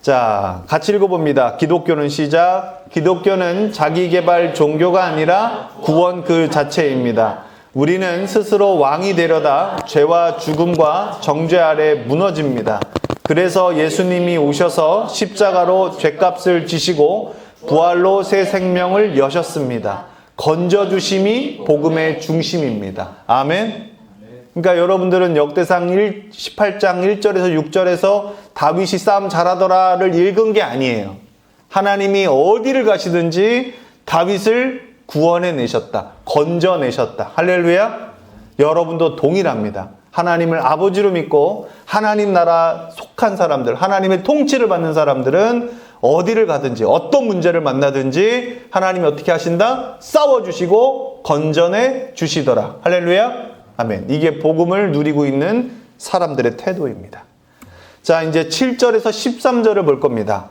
자, 같이 읽어봅니다. 기독교는 시작. 기독교는 자기개발 종교가 아니라 구원 그 자체입니다. 우리는 스스로 왕이 되려다 죄와 죽음과 정죄 아래 무너집니다. 그래서 예수님이 오셔서 십자가로 죄값을 지시고 부활로 새 생명을 여셨습니다. 건져주심이 복음의 중심입니다. 아멘. 그러니까 여러분들은 역대상 18장 1절에서 6절에서 다윗이 싸움 잘하더라를 읽은 게 아니에요. 하나님이 어디를 가시든지 다윗을 구원해 내셨다. 건져내셨다. 할렐루야. 여러분도 동일합니다. 하나님을 아버지로 믿고 하나님 나라 속한 사람들, 하나님의 통치를 받는 사람들은 어디를 가든지 어떤 문제를 만나든지 하나님이 어떻게 하신다? 싸워주시고 건져내 주시더라. 할렐루야. 아멘. 이게 복음을 누리고 있는 사람들의 태도입니다. 자, 이제 7절에서 13절을 볼 겁니다.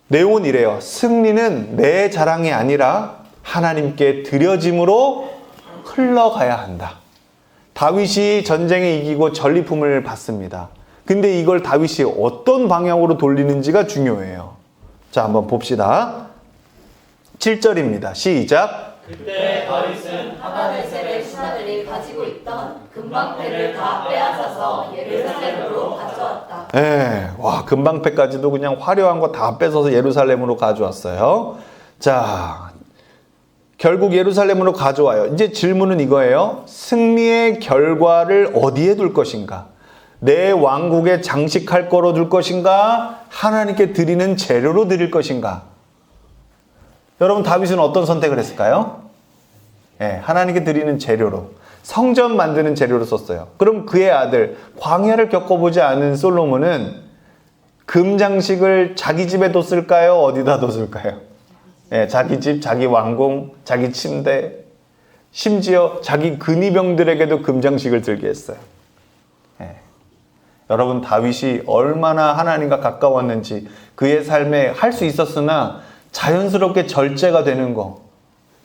내용은 이래요. 승리는 내 자랑이 아니라 하나님께 드려짐으로 흘러가야 한다. 다윗이 전쟁에 이기고 전리품을 받습니다. 근데 이걸 다윗이 어떤 방향으로 돌리는지가 중요해요. 자, 한번 봅시다. 7절입니다. 시작. 그때 다윗은 하다데셀의 신하들이 가지고 있던 금방패를 다 빼앗아서 예루살렘으로 가져왔다. 예, 와, 금방패까지도 그냥 화려한 거 다 뺏어서 예루살렘으로 가져왔어요. 자, 결국 예루살렘으로 가져와요. 이제 질문은 이거예요. 승리의 결과를 어디에 둘 것인가? 내 왕국에 장식할 거로 둘 것인가? 하나님께 드리는 재료로 드릴 것인가? 여러분, 다윗은 어떤 선택을 했을까요? 네, 하나님께 드리는 재료로, 성전 만드는 재료로 썼어요. 그럼 그의 아들, 광야를 겪어보지 않은 솔로몬은 금장식을 자기 집에 뒀을까요? 어디다 뒀을까요? 네, 자기 집, 자기 왕궁, 자기 침대, 심지어 자기 근위병들에게도 금장식을 들게 했어요. 네. 여러분, 다윗이 얼마나 하나님과 가까웠는지 그의 삶에 할 수 있었으나 자연스럽게 절제가 되는 거,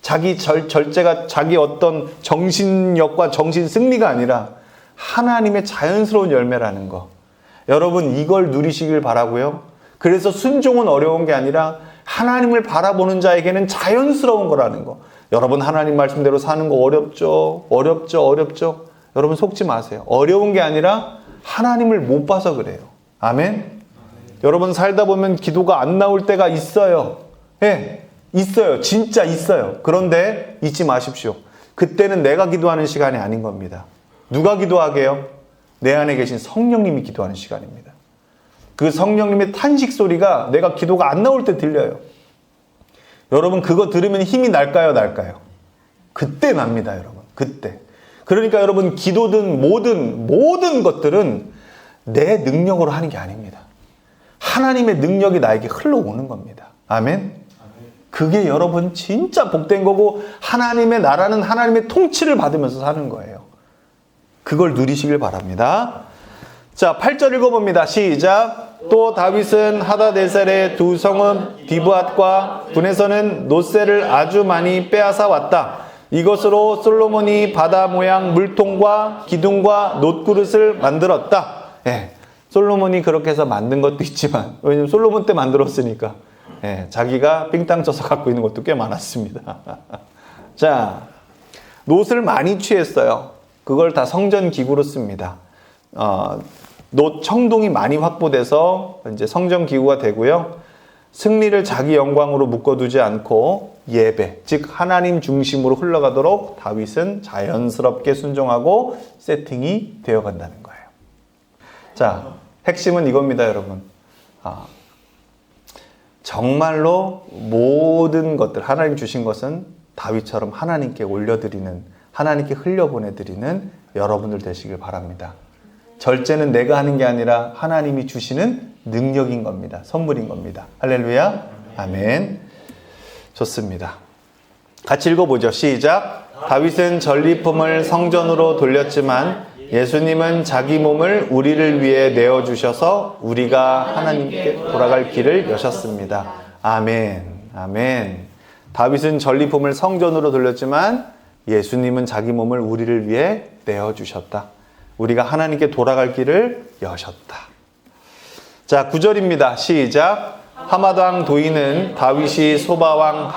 자기 절제가 자기 어떤 정신력과 정신 승리가 아니라 하나님의 자연스러운 열매라는 거. 여러분, 이걸 누리시길 바라고요. 그래서 순종은 어려운 게 아니라 하나님을 바라보는 자에게는 자연스러운 거라는 거. 여러분, 하나님 말씀대로 사는 거 어렵죠? 어렵죠? 여러분, 속지 마세요. 어려운 게 아니라 하나님을 못 봐서 그래요. 아멘? 여러분, 살다 보면 기도가 안 나올 때가 있어요. 예, 있어요. 진짜 있어요. 그런데 잊지 마십시오. 그때는 내가 기도하는 시간이 아닌 겁니다. 누가 기도하게요? 내 안에 계신 성령님이 기도하는 시간입니다. 그 성령님의 탄식 소리가 내가 기도가 안 나올 때 들려요. 여러분, 그거 들으면 힘이 날까요? 그때 납니다, 여러분. 그때. 그러니까 여러분, 기도든 모든 것들은 내 능력으로 하는 게 아닙니다. 하나님의 능력이 나에게 흘러오는 겁니다. 아멘? 그게 여러분 진짜 복된 거고, 하나님의 나라는 하나님의 통치를 받으면서 사는 거예요. 그걸 누리시길 바랍니다. 자, 8절 읽어봅니다. 시작. 또 다윗은 하다데셀의 두 성읍 디브앗과 분에서는 노새를 아주 많이 빼앗아 왔다. 이것으로 솔로몬이 바다 모양 물통과 기둥과 놋그릇을 만들었다. 예, 솔로몬이 그렇게 해서 만든 것도 있지만, 왜냐면 솔로몬 때 만들었으니까, 예, 자기가 삥땅 쳐서 갖고 있는 것도 꽤 많았습니다. 자, 놋을 많이 취했어요. 그걸 다 성전 기구로 씁니다. 놋 청동이 많이 확보돼서 이제 성전 기구가 되고요. 승리를 자기 영광으로 묶어두지 않고 예배, 즉 하나님 중심으로 흘러가도록 다윗은 자연스럽게 순종하고 세팅이 되어간다는 거예요. 자, 핵심은 이겁니다, 여러분. 정말로 모든 것들, 하나님 주신 것은 다윗처럼 하나님께 올려드리는, 하나님께 흘려보내드리는 여러분들 되시길 바랍니다. 절제는 내가 하는 게 아니라 하나님이 주시는 능력인 겁니다. 선물인 겁니다. 할렐루야. 아멘. 좋습니다. 같이 읽어보죠. 시작. 다윗은 전리품을 성전으로 돌렸지만 예수님은 자기 몸을 우리를 위해 내어주셔서 우리가 하나님께 돌아갈 길을 여셨습니다. 아멘. 아멘. 다윗은 전리품을 성전으로 돌렸지만 예수님은 자기 몸을 우리를 위해 내어주셨다. 우리가 하나님께 돌아갈 길을 여셨다. 자, 9절입니다. 시작. 하마당 도인은 다윗이 소바왕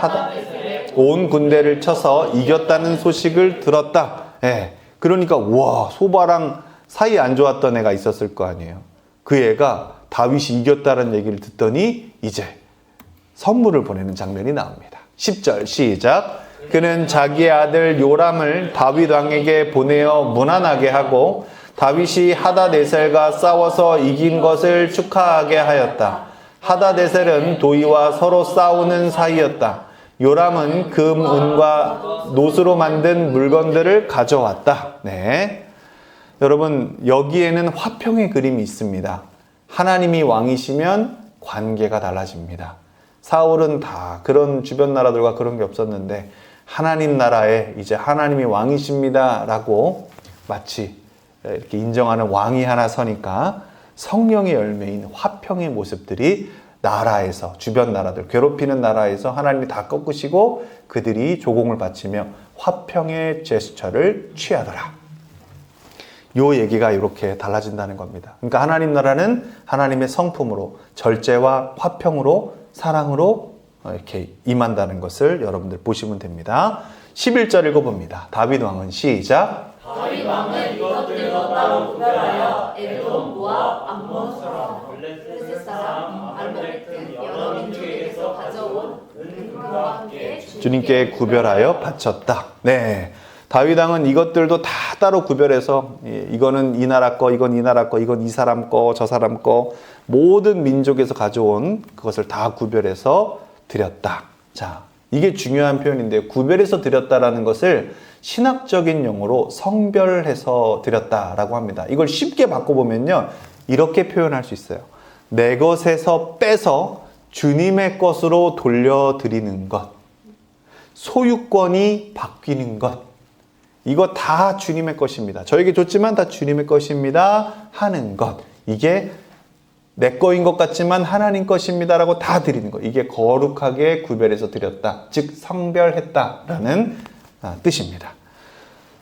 온 군대를 쳐서 이겼다는 소식을 들었다. 예. 그러니까 와, 소바랑 사이 안 좋았던 애가 있었을 거 아니에요. 그 애가 다윗이 이겼다는 얘기를 듣더니 이제 선물을 보내는 장면이 나옵니다. 10절 시작. 그는 자기의 아들 요람을 다윗 왕에게 보내어 무난하게 하고 다윗이 하다네셀과 싸워서 이긴 것을 축하하게 하였다. 하다네셀은 도이와 서로 싸우는 사이였다. 요람은 금, 은과 노스로 만든 물건들을 가져왔다. 네. 여러분, 여기에는 화평의 그림이 있습니다. 하나님이 왕이시면 관계가 달라집니다. 사울은 다 그런 주변 나라들과 그런 게 없었는데 하나님 나라에 이제 하나님이 왕이십니다 라고 마치 이렇게 인정하는 왕이 하나 서니까 성령의 열매인 화평의 모습들이 나라에서, 주변 나라들, 괴롭히는 나라에서 하나님이 다 꺾으시고 그들이 조공을 바치며 화평의 제스처를 취하더라. 요 얘기가 이렇게 달라진다는 겁니다. 그러니까 하나님 나라는 하나님의 성품으로, 절제와 화평으로, 사랑으로 이렇게 임한다는 것을 여러분들 보시면 됩니다. 11절 읽어봅니다. 다윗 왕은 시작. 다윗 왕은 이것들로 따로 구별하여 에돔, 모압, 암몬, 블레셋 사람, 아말렉 여러 민족에게서 가져온 은과 함께 주님께 구별하여 바쳤다. 네. 다윗 왕은 이것들도 다 따로 구별해서 이거는 이 나라 거, 이건 이 나라 거, 이건 이 사람 거, 저 사람 거, 모든 민족에서 가져온 그것을 다 구별해서 드렸다. 자, 이게 중요한 표현인데 구별해서 드렸다라는 것을 신학적인 용어로 성별해서 드렸다라고 합니다. 이걸 쉽게 바꿔보면요, 이렇게 표현할 수 있어요. 내 것에서 빼서 주님의 것으로 돌려드리는 것, 소유권이 바뀌는 것, 이거 다 주님의 것입니다. 저에게 줬지만 다 주님의 것입니다 하는 것, 이게 내 거인 것 같지만 하나님 것입니다라고 다 드리는 것, 이게 거룩하게 구별해서 드렸다, 즉 성별했다라는 뜻입니다.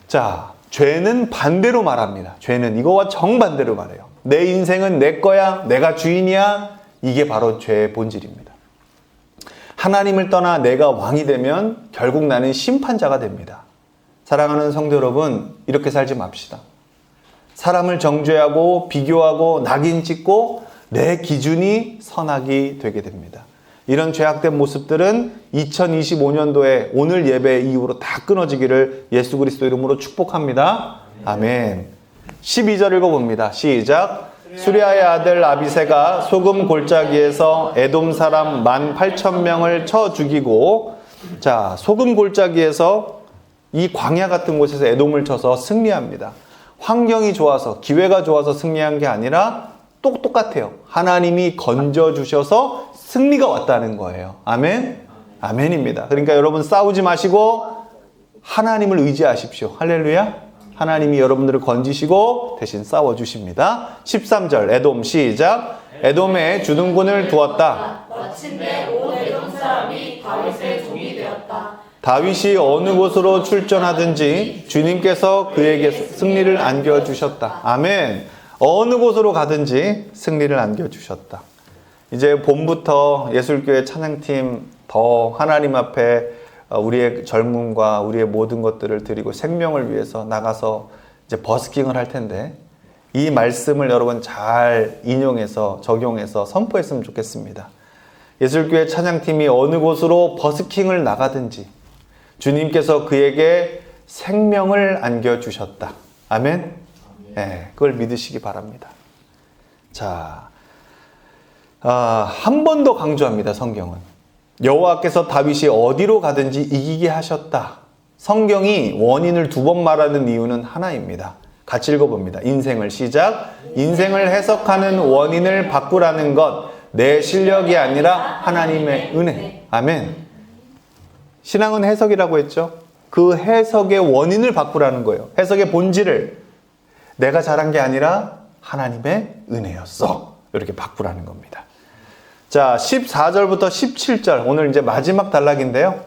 자, 죄는 반대로 말합니다. 죄는 이거와 정반대로 말해요. 내 인생은 내 거야, 내가 주인이야, 이게 바로 죄의 본질입니다. 하나님을 떠나 내가 왕이 되면 결국 나는 심판자가 됩니다. 사랑하는 성도 여러분, 이렇게 살지 맙시다. 사람을 정죄하고 비교하고 낙인 찍고 내 기준이 선악이 되게 됩니다. 이런 죄악된 모습들은 2025년도에 오늘 예배 이후로 다 끊어지기를 예수 그리스도 이름으로 축복합니다. 아멘. 12절 읽어봅니다. 시작. 수리아의 아들 아비새가 소금 골짜기에서 에돔 사람 18,000명을 쳐 죽이고, 자, 소금 골짜기에서 이 광야 같은 곳에서 에돔을 쳐서 승리합니다. 환경이 좋아서, 기회가 좋아서 승리한 게 아니라 똑같아요. 하나님이 건져주셔서 승리가 왔다는 거예요. 아멘? 아멘입니다. 그러니까 여러분 싸우지 마시고 하나님을 의지하십시오. 할렐루야. 하나님이 여러분들을 건지시고 대신 싸워주십니다. 13절 에돔 시작. 에돔에 주둔군을 두었다. 마침내 온 에돔 사람이 다윗의 종이 되었다. 다윗이 어느 곳으로 출전하든지 주님께서 그에게 승리를 안겨주셨다. 아멘. 어느 곳으로 가든지 승리를 안겨주셨다. 이제 봄부터 예술교회 찬양팀 더 하나님 앞에 우리의 젊음과 우리의 모든 것들을 드리고 생명을 위해서 나가서 이제 버스킹을 할 텐데, 이 말씀을 여러분 잘 인용해서 적용해서 선포했으면 좋겠습니다. 예술교회 찬양팀이 어느 곳으로 버스킹을 나가든지 주님께서 그에게 생명을 안겨주셨다. 아멘. 네, 그걸 믿으시기 바랍니다. 자, 한 번 더 강조합니다. 성경은 여호와께서 다윗이 어디로 가든지 이기게 하셨다. 성경이 원인을 2번 말하는 이유는 하나입니다. 같이 읽어봅니다. 인생을 시작. 인생을 해석하는 원인을 바꾸라는 것, 내 실력이 아니라 하나님의 은혜. 아멘. 신앙은 해석이라고 했죠. 그 해석의 원인을 바꾸라는 거예요. 해석의 본질을 내가 잘한 게 아니라 하나님의 은혜였어. 이렇게 바꾸라는 겁니다. 자, 14절부터 17절 오늘 이제 마지막 단락인데요.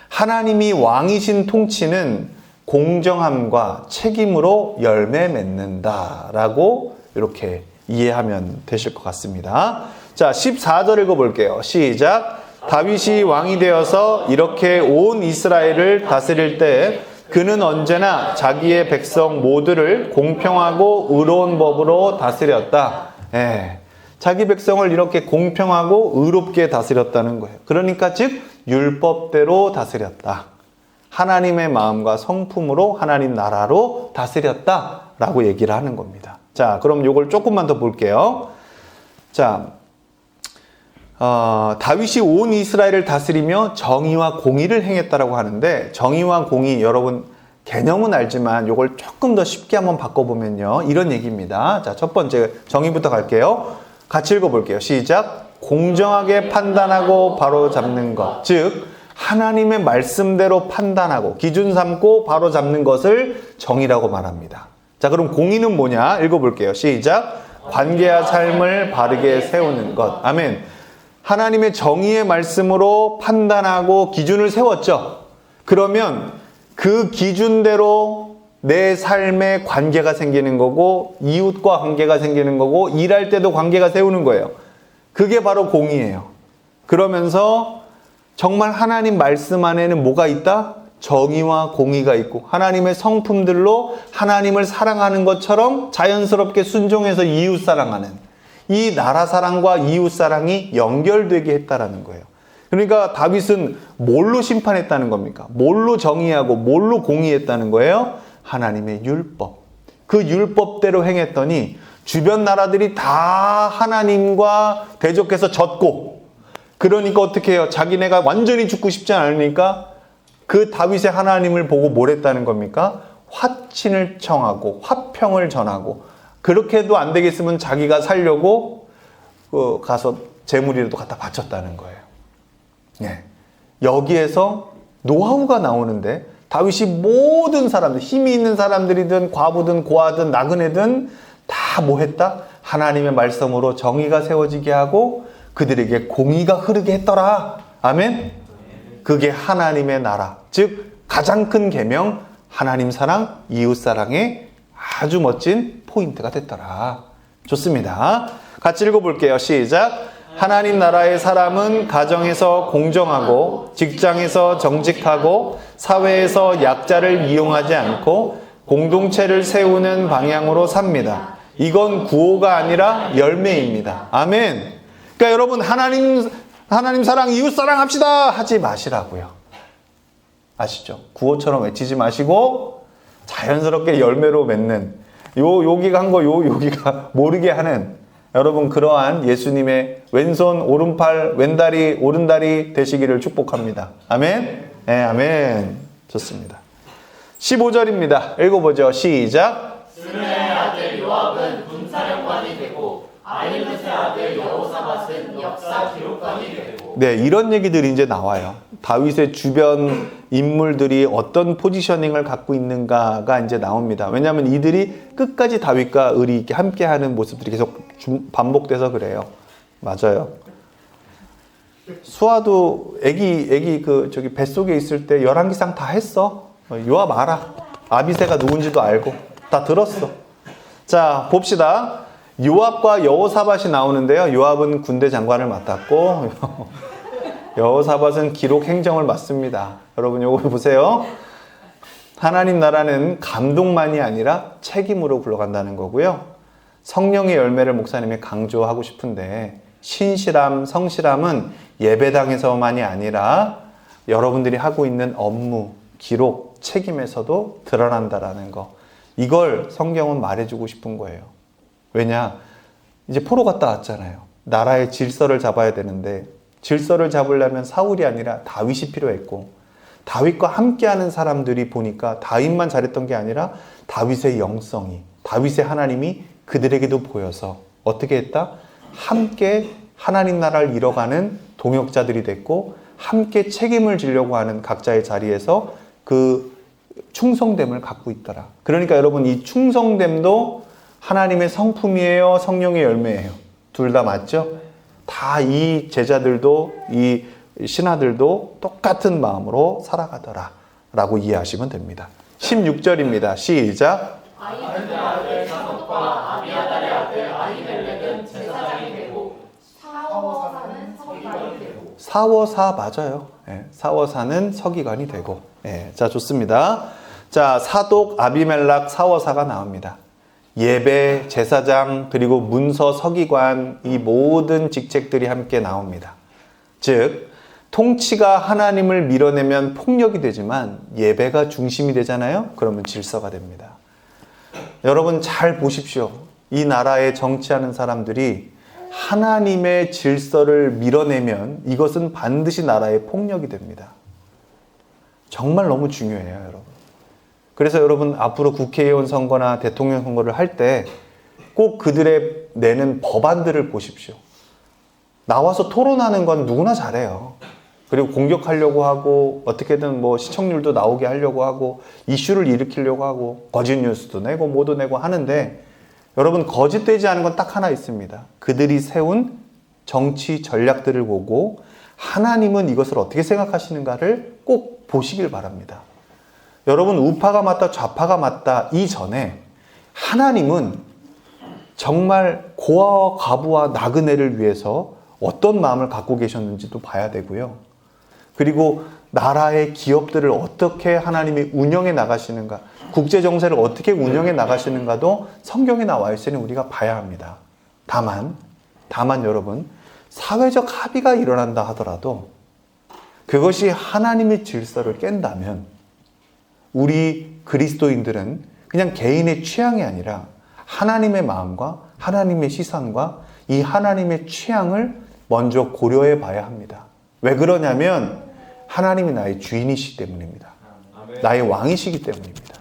하나님이 왕이신 통치는 공정함과 책임으로 열매 맺는다라고 이렇게 이해하면 되실 것 같습니다. 자, 14절 읽어볼게요. 시작. 다윗이 왕이 되어서 이렇게 온 이스라엘을 다스릴 때 그는 언제나 자기의 백성 모두를 공평하고 의로운 법으로 다스렸다. 자기 백성을 이렇게 공평하고 의롭게 다스렸다는 거예요. 그러니까 즉 율법대로 다스렸다. 하나님의 마음과 성품으로 하나님 나라로 다스렸다라고 얘기를 하는 겁니다. 자, 그럼 요걸 조금만 더 볼게요. 자, 다윗이 온 이스라엘을 다스리며 정의와 공의를 행했다라고 하는데, 정의와 공의 여러분 개념은 알지만 요걸 조금 더 쉽게 한번 바꿔보면요, 이런 얘기입니다. 자, 첫 번째 정의부터 갈게요. 같이 읽어볼게요. 시작. 공정하게 판단하고 바로 잡는 것, 즉 하나님의 말씀대로 판단하고 기준 삼고 바로 잡는 것을 정의라고 말합니다. 자, 그럼 공의는 뭐냐? 읽어볼게요. 시작. 관계와 삶을 바르게 세우는 것. 아멘. 하나님의 정의의 말씀으로 판단하고 기준을 세웠죠. 그러면 그 기준대로 내 삶에 관계가 생기는 거고, 이웃과 관계가 생기는 거고, 일할 때도 관계가 세우는 거예요. 그게 바로 공의예요. 그러면서 정말 하나님 말씀 안에는 뭐가 있다? 정의와 공의가 있고, 하나님의 성품들로 하나님을 사랑하는 것처럼 자연스럽게 순종해서 이웃 사랑하는, 이 나라 사랑과 이웃 사랑이 연결되게 했다라는 거예요. 그러니까 다윗은 뭘로 심판했다는 겁니까? 뭘로 정의하고 뭘로 공의했다는 거예요? 하나님의 율법. 그 율법대로 행했더니 주변 나라들이 다 하나님과 대적해서 졌고, 그러니까 어떻게 해요? 자기네가 완전히 죽고 싶지 않으니까 그 다윗의 하나님을 보고 뭘 했다는 겁니까? 화친을 청하고 화평을 전하고, 그렇게 해도 안 되겠으면 자기가 살려고 가서 재물이라도 갖다 바쳤다는 거예요. 네. 여기에서 노하우가 나오는데, 다윗이 모든 사람들, 힘이 있는 사람들이든 과부든 고아든 나그네든 다 뭐 했다? 하나님의 말씀으로 정의가 세워지게 하고 그들에게 공의가 흐르게 했더라. 아멘. 그게 하나님의 나라, 즉 가장 큰 계명, 하나님 사랑, 이웃 사랑의 아주 멋진 포인트가 됐더라. 좋습니다. 같이 읽어볼게요. 시작. 하나님 나라의 사람은 가정에서 공정하고, 직장에서 정직하고, 사회에서 약자를 이용하지 않고 공동체를 세우는 방향으로 삽니다. 이건 구호가 아니라 열매입니다. 아멘. 그러니까 여러분, 하나님 사랑, 이웃 사랑 합시다 하지 마시라고요. 아시죠? 구호처럼 외치지 마시고 자연스럽게 열매로 맺는, 여기가 한 거 여기가 모르게 하는, 여러분 그러한 예수님의 왼손 오른팔 왼다리 오른다리 되시기를 축복합니다. 아멘. 네, 아멘. 좋습니다. 15절입니다. 읽어보죠. 시작. 스루야의 아들 요압은 군사령관이 되고 아힐렛의 아들 여호사밧은 역사 기록관이 되고. 네, 이런 얘기들이 이제 나와요. 다윗의 주변 인물들이 어떤 포지셔닝을 갖고 있는가가 이제 나옵니다. 왜냐하면 이들이 끝까지 다윗과 의리 있게 함께하는 모습들이 계속 반복돼서 그래요. 맞아요. 수아도 애기 저기 뱃속에 있을 때 열왕기상 다 했어. 요압 알아. 아비새가 누군지도 알고 다 들었어. 자, 봅시다. 요압과 여호사밧이 나오는데요. 요압은 군대 장관을 맡았고 여호사밧은 기록 행정을 맡습니다. 여러분 요거 보세요. 하나님 나라는 감동만이 아니라 책임으로 굴러간다는 거고요. 성령의 열매를 목사님이 강조하고 싶은데, 신실함, 성실함은 예배당에서만이 아니라 여러분들이 하고 있는 업무, 기록, 책임에서도 드러난다라는 거. 이걸 성경은 말해주고 싶은 거예요. 왜냐? 이제 포로 갔다 왔잖아요. 나라의 질서를 잡아야 되는데, 질서를 잡으려면 사울이 아니라 다윗이 필요했고, 다윗과 함께하는 사람들이 보니까 다윗만 잘했던 게 아니라 다윗의 영성이, 다윗의 하나님이 그들에게도 보여서 어떻게 했다? 함께 하나님 나라를 이뤄가는 동역자들이 됐고 함께 책임을 지려고 하는 각자의 자리에서 그 충성됨을 갖고 있더라. 그러니까 여러분 이 충성됨도 하나님의 성품이에요? 성령의 열매예요? 둘 다 맞죠? 다 이 제자들도 이 신하들도 똑같은 마음으로 살아가더라 라고 이해하시면 됩니다. 16절입니다. 시작. 아이들의 아들 사독과 아비아달의 아들 아히멜렉은 제사장이 되고 사워사는 서기관이 되고. 사워사 맞아요. 예, 사워사는 서기관이 되고. 예, 자, 좋습니다. 자, 사독, 아비멜렉, 사워사가 나옵니다. 예배, 제사장, 그리고 문서, 서기관, 이 모든 직책들이 함께 나옵니다. 즉, 통치가 하나님을 밀어내면 폭력이 되지만 예배가 중심이 되잖아요? 그러면 질서가 됩니다. 여러분 잘 보십시오. 이 나라에 정치하는 사람들이 하나님의 질서를 밀어내면 이것은 반드시 나라의 폭력이 됩니다. 정말 너무 중요해요, 여러분. 그래서 여러분 앞으로 국회의원 선거나 대통령 선거를 할 때 꼭 그들의 내는 법안들을 보십시오. 나와서 토론하는 건 누구나 잘해요. 그리고 공격하려고 하고 어떻게든 뭐 시청률도 나오게 하려고 하고 이슈를 일으키려고 하고 거짓 뉴스도 내고 뭐도 내고 하는데 여러분 거짓되지 않은 건 딱 하나 있습니다. 그들이 세운 정치 전략들을 보고 하나님은 이것을 어떻게 생각하시는가를 꼭 보시길 바랍니다. 여러분 우파가 맞다 좌파가 맞다 이전에 하나님은 정말 고아와 과부와 나그네를 위해서 어떤 마음을 갖고 계셨는지도 봐야 되고요. 그리고 나라의 기업들을 어떻게 하나님이 운영해 나가시는가, 국제정세를 어떻게 운영해 나가시는가도 성경에 나와 있으니 우리가 봐야 합니다. 다만 여러분, 사회적 합의가 일어난다 하더라도 그것이 하나님의 질서를 깬다면 우리 그리스도인들은 그냥 개인의 취향이 아니라 하나님의 마음과 하나님의 시선과 이 하나님의 취향을 먼저 고려해 봐야 합니다. 왜 그러냐면 하나님이 나의 주인이시기 때문입니다. 나의 왕이시기 때문입니다.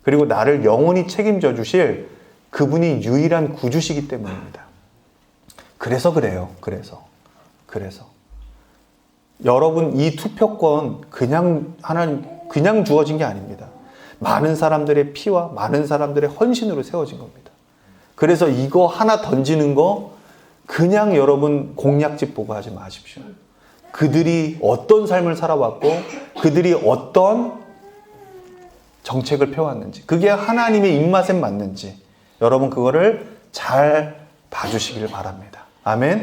그리고 나를 영원히 책임져 주실 그분이 유일한 구주시기 때문입니다. 그래서 그래요. 그래서 여러분 이 투표권 그냥 주어진 게 아닙니다. 많은 사람들의 피와 많은 사람들의 헌신으로 세워진 겁니다. 그래서 이거 하나 던지는 거 그냥 여러분 공약집 보고 하지 마십시오. 그들이 어떤 삶을 살아왔고 그들이 어떤 정책을 펴왔는지 그게 하나님의 입맛에 맞는지 여러분 그거를 잘 봐주시길 바랍니다. 아멘.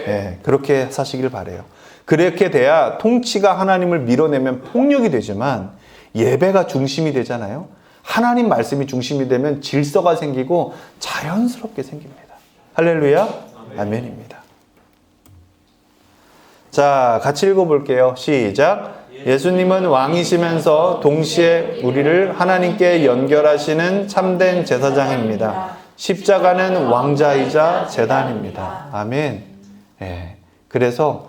네, 그렇게 사시길 바라요. 그렇게 돼야 통치가 하나님을 밀어내면 폭력이 되지만 예배가 중심이 되잖아요. 하나님 말씀이 중심이 되면 질서가 생기고 자연스럽게 생깁니다. 할렐루야. 아멘입니다. 자, 같이 읽어볼게요. 시작. 예수님은 왕이시면서 동시에 우리를 하나님께 연결하시는 참된 제사장입니다. 십자가는 왕자이자 제단입니다. 아멘. 예. 그래서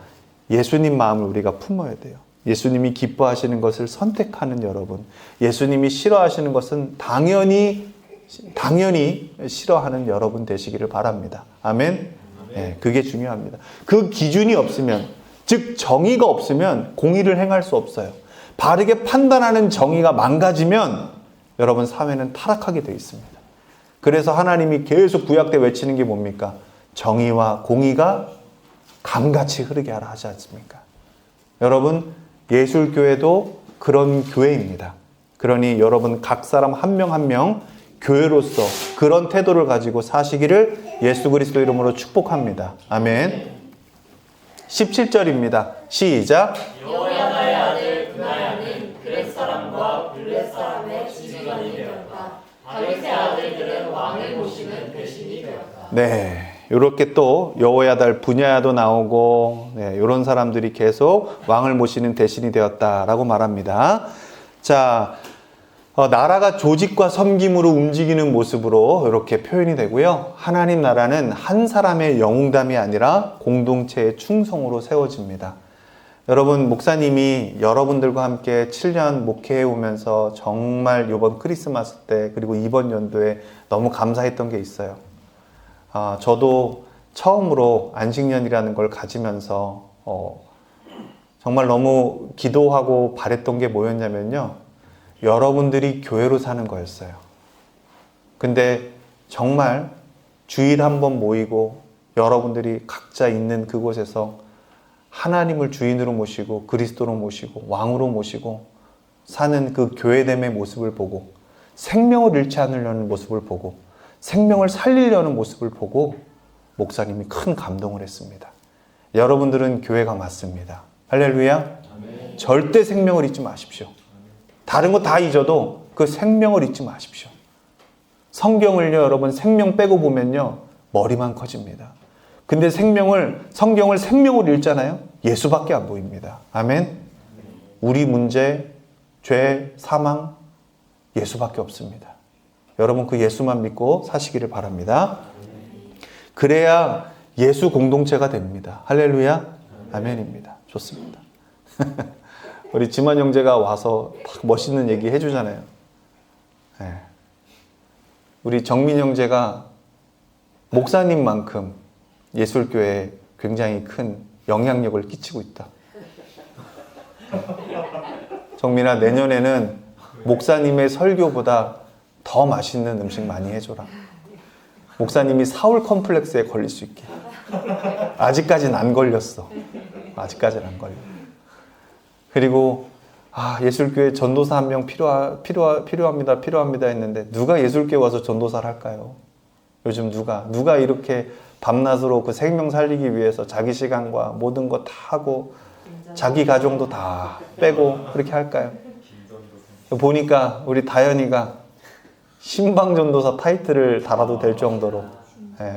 예수님 마음을 우리가 품어야 돼요. 예수님이 기뻐하시는 것을 선택하는 여러분, 예수님이 싫어하시는 것은 당연히 싫어하는 여러분 되시기를 바랍니다. 아멘. 예, 그게 중요합니다. 그 기준이 없으면, 즉 정의가 없으면 공의를 행할 수 없어요. 바르게 판단하는 정의가 망가지면 여러분 사회는 타락하게 되어 있습니다. 그래서 하나님이 계속 구약 때 외치는 게 뭡니까? 정의와 공의가 감같이 흐르게 하라 하지 않습니까? 여러분 예술교회도 그런 교회입니다. 그러니 여러분 각 사람 한 명 한 명 교회로서 그런 태도를 가지고 사시기를 예수 그리스도 이름으로 축복합니다. 아멘. 17절입니다. 시작. 여호야다의 아들 브나야는 그렛 사람과 블렛 사람의 지휘관이 되었다. 다윗의 아들들은 왕을 모시는 대신이 되었다. 네, 이렇게 또 여호야달 분야도 나오고 이런 사람들이 계속 왕을 모시는 대신이 되었다라고 말합니다. 자, 나라가 조직과 섬김으로 움직이는 모습으로 이렇게 표현이 되고요. 하나님 나라는 한 사람의 영웅담이 아니라 공동체의 충성으로 세워집니다. 여러분, 목사님이 여러분들과 함께 7년 목회해 오면서 정말 이번 크리스마스 때 그리고 이번 연도에 너무 감사했던 게 있어요. 저도 처음으로 안식년이라는 걸 가지면서 정말 너무 기도하고 바랬던 게 뭐였냐면요. 여러분들이 교회로 사는 거였어요. 근데 정말 주일 한번 모이고 여러분들이 각자 있는 그곳에서 하나님을 주인으로 모시고 그리스도로 모시고 왕으로 모시고 사는 그 교회됨의 모습을 보고 생명을 잃지 않으려는 모습을 보고 생명을 살리려는 모습을 보고 목사님이 큰 감동을 했습니다. 여러분들은 교회가 맞습니다. 할렐루야. 절대 생명을 잊지 마십시오. 다른 거 다 잊어도 그 생명을 잊지 마십시오. 성경을요, 여러분 생명 빼고 보면요 머리만 커집니다. 근데 성경을 생명으로 읽잖아요. 예수밖에 안 보입니다. 아멘. 우리 문제, 죄, 사망 예수밖에 없습니다. 여러분 그 예수만 믿고 사시기를 바랍니다. 그래야 예수 공동체가 됩니다. 할렐루야. 아멘입니다. 좋습니다. 우리 지만 형제가 와서 딱 멋있는 얘기 해주잖아요. 네. 우리 정민 형제가 목사님만큼 예술교회에 굉장히 큰 영향력을 끼치고 있다. 정민아, 내년에는 목사님의 설교보다 더 맛있는 음식 많이 해줘라. 목사님이 사울 컴플렉스에 걸릴 수 있게. 아직까지는 안 걸렸어. 아직까지는 안 걸려. 그리고 예술교회 전도사 한 명 필요합니다 했는데 누가 예술교회 와서 전도사를 할까요? 요즘 누가 이렇게 밤낮으로 그 생명 살리기 위해서 자기 시간과 모든 거 다 하고 자기 가정도 다 빼고 그렇게 할까요? 보니까 우리 다현이가 신방전도사 타이틀을 달아도 될 정도로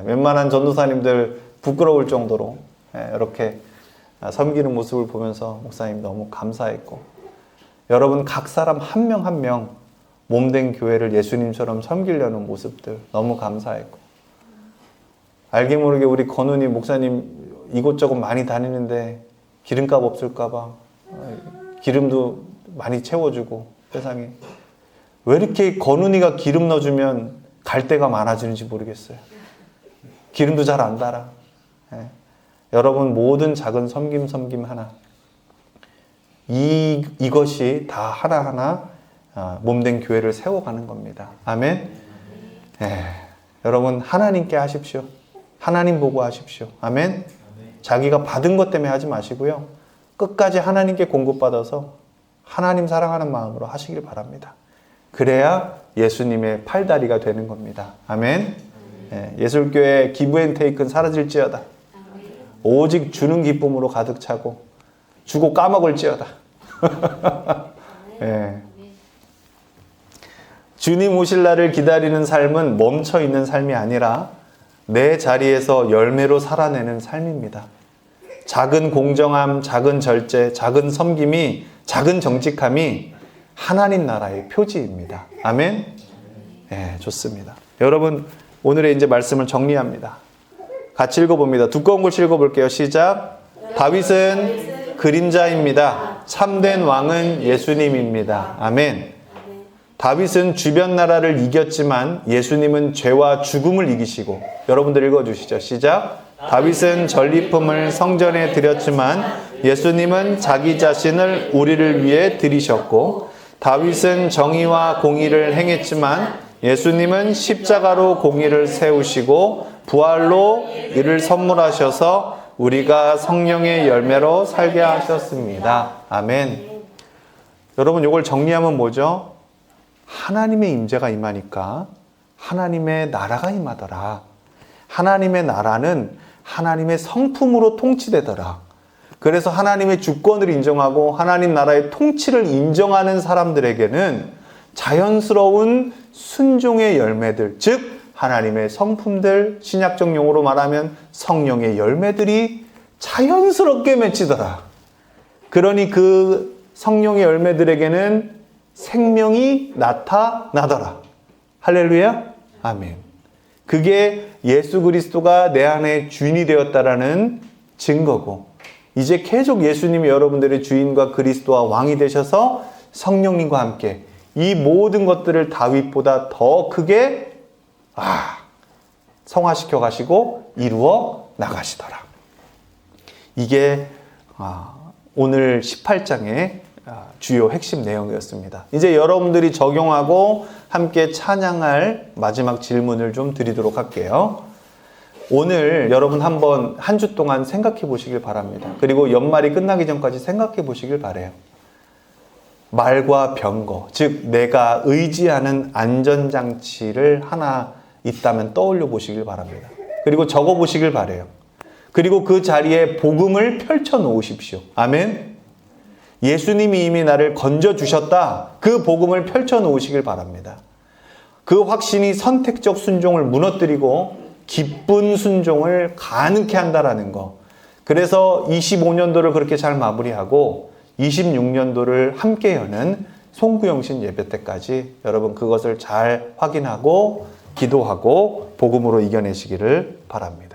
웬만한 전도사님들 부끄러울 정도로 이렇게 섬기는 모습을 보면서 목사님 너무 감사했고, 여러분 각 사람 한 명 한 명 몸된 교회를 예수님처럼 섬기려는 모습들 너무 감사했고, 알게 모르게 우리 건훈이 목사님 이곳저곳 많이 다니는데 기름값 없을까 봐 기름도 많이 채워주고, 세상에 왜 이렇게 건훈이가 기름 넣어주면 갈 데가 많아지는지 모르겠어요. 기름도 잘 안 달아. 여러분 모든 작은 섬김 하나, 이것이 다 하나하나 몸된 교회를 세워가는 겁니다. 아멘. 여러분 하나님께 하십시오. 하나님 보고 하십시오. 아멘. 자기가 받은 것 때문에 하지 마시고요, 끝까지 하나님께 공급받아서 하나님 사랑하는 마음으로 하시길 바랍니다. 그래야 예수님의 팔다리가 되는 겁니다. 아멘. 예술교회 기브앤테이크는 사라질지어다. 오직 주는 기쁨으로 가득 차고 주고 까먹을지어다. 주님 오실 날을 기다리는 삶은 멈춰있는 삶이 아니라 내 자리에서 열매로 살아내는 삶입니다. 작은 공정함, 작은 절제, 작은 섬김이, 작은 정직함이 하나님 나라의 표지입니다. 아멘. 좋습니다. 여러분 오늘의 이제 말씀을 정리합니다. 같이 읽어봅니다. 두꺼운 글 읽어볼게요. 시작. 다윗은 그림자입니다. 참된 왕은 예수님입니다. 아멘. 다윗은 주변 나라를 이겼지만 예수님은 죄와 죽음을 이기시고, 여러분들 읽어주시죠. 시작. 다윗은 전리품을 성전에 드렸지만 예수님은 자기 자신을 우리를 위해 드리셨고, 다윗은 정의와 공의를 행했지만 예수님은 십자가로 공의를 세우시고 부활로 이를 선물하셔서 우리가 성령의 열매로 살게 하셨습니다. 아멘. 여러분 이걸 정리하면 뭐죠? 하나님의 임재가 임하니까 하나님의 나라가 임하더라. 하나님의 나라는 하나님의 성품으로 통치되더라. 그래서 하나님의 주권을 인정하고 하나님 나라의 통치를 인정하는 사람들에게는 자연스러운 순종의 열매들, 즉 하나님의 성품들, 신약적 용어로 말하면 성령의 열매들이 자연스럽게 맺히더라. 그러니 그 성령의 열매들에게는 생명이 나타나더라. 할렐루야. 아멘. 그게 예수 그리스도가 내 안에 주인이 되었다라는 증거고, 이제 계속 예수님이 여러분들의 주인과 그리스도와 왕이 되셔서 성령님과 함께 이 모든 것들을 다윗보다 더 크게 성화시켜 가시고 이루어 나가시더라. 이게 오늘 18장의 주요 핵심 내용이었습니다. 이제 여러분들이 적용하고 함께 찬양할 마지막 질문을 좀 드리도록 할게요. 오늘 여러분 한번 한 주 동안 생각해 보시길 바랍니다. 그리고 연말이 끝나기 전까지 생각해 보시길 바래요. 말과 병거, 즉 내가 의지하는 안전장치를 하나 있다면 떠올려 보시길 바랍니다. 그리고 적어 보시길 바래요. 그리고 그 자리에 복음을 펼쳐 놓으십시오. 아멘. 예수님이 이미 나를 건져주셨다. 그 복음을 펼쳐 놓으시길 바랍니다. 그 확신이 선택적 순종을 무너뜨리고 기쁜 순종을 가능케 한다라는 거. 그래서 25년도를 그렇게 잘 마무리하고 26년도를 함께 여는 송구영신 예배 때까지 여러분 그것을 잘 확인하고 기도하고 복음으로 이겨내시기를 바랍니다.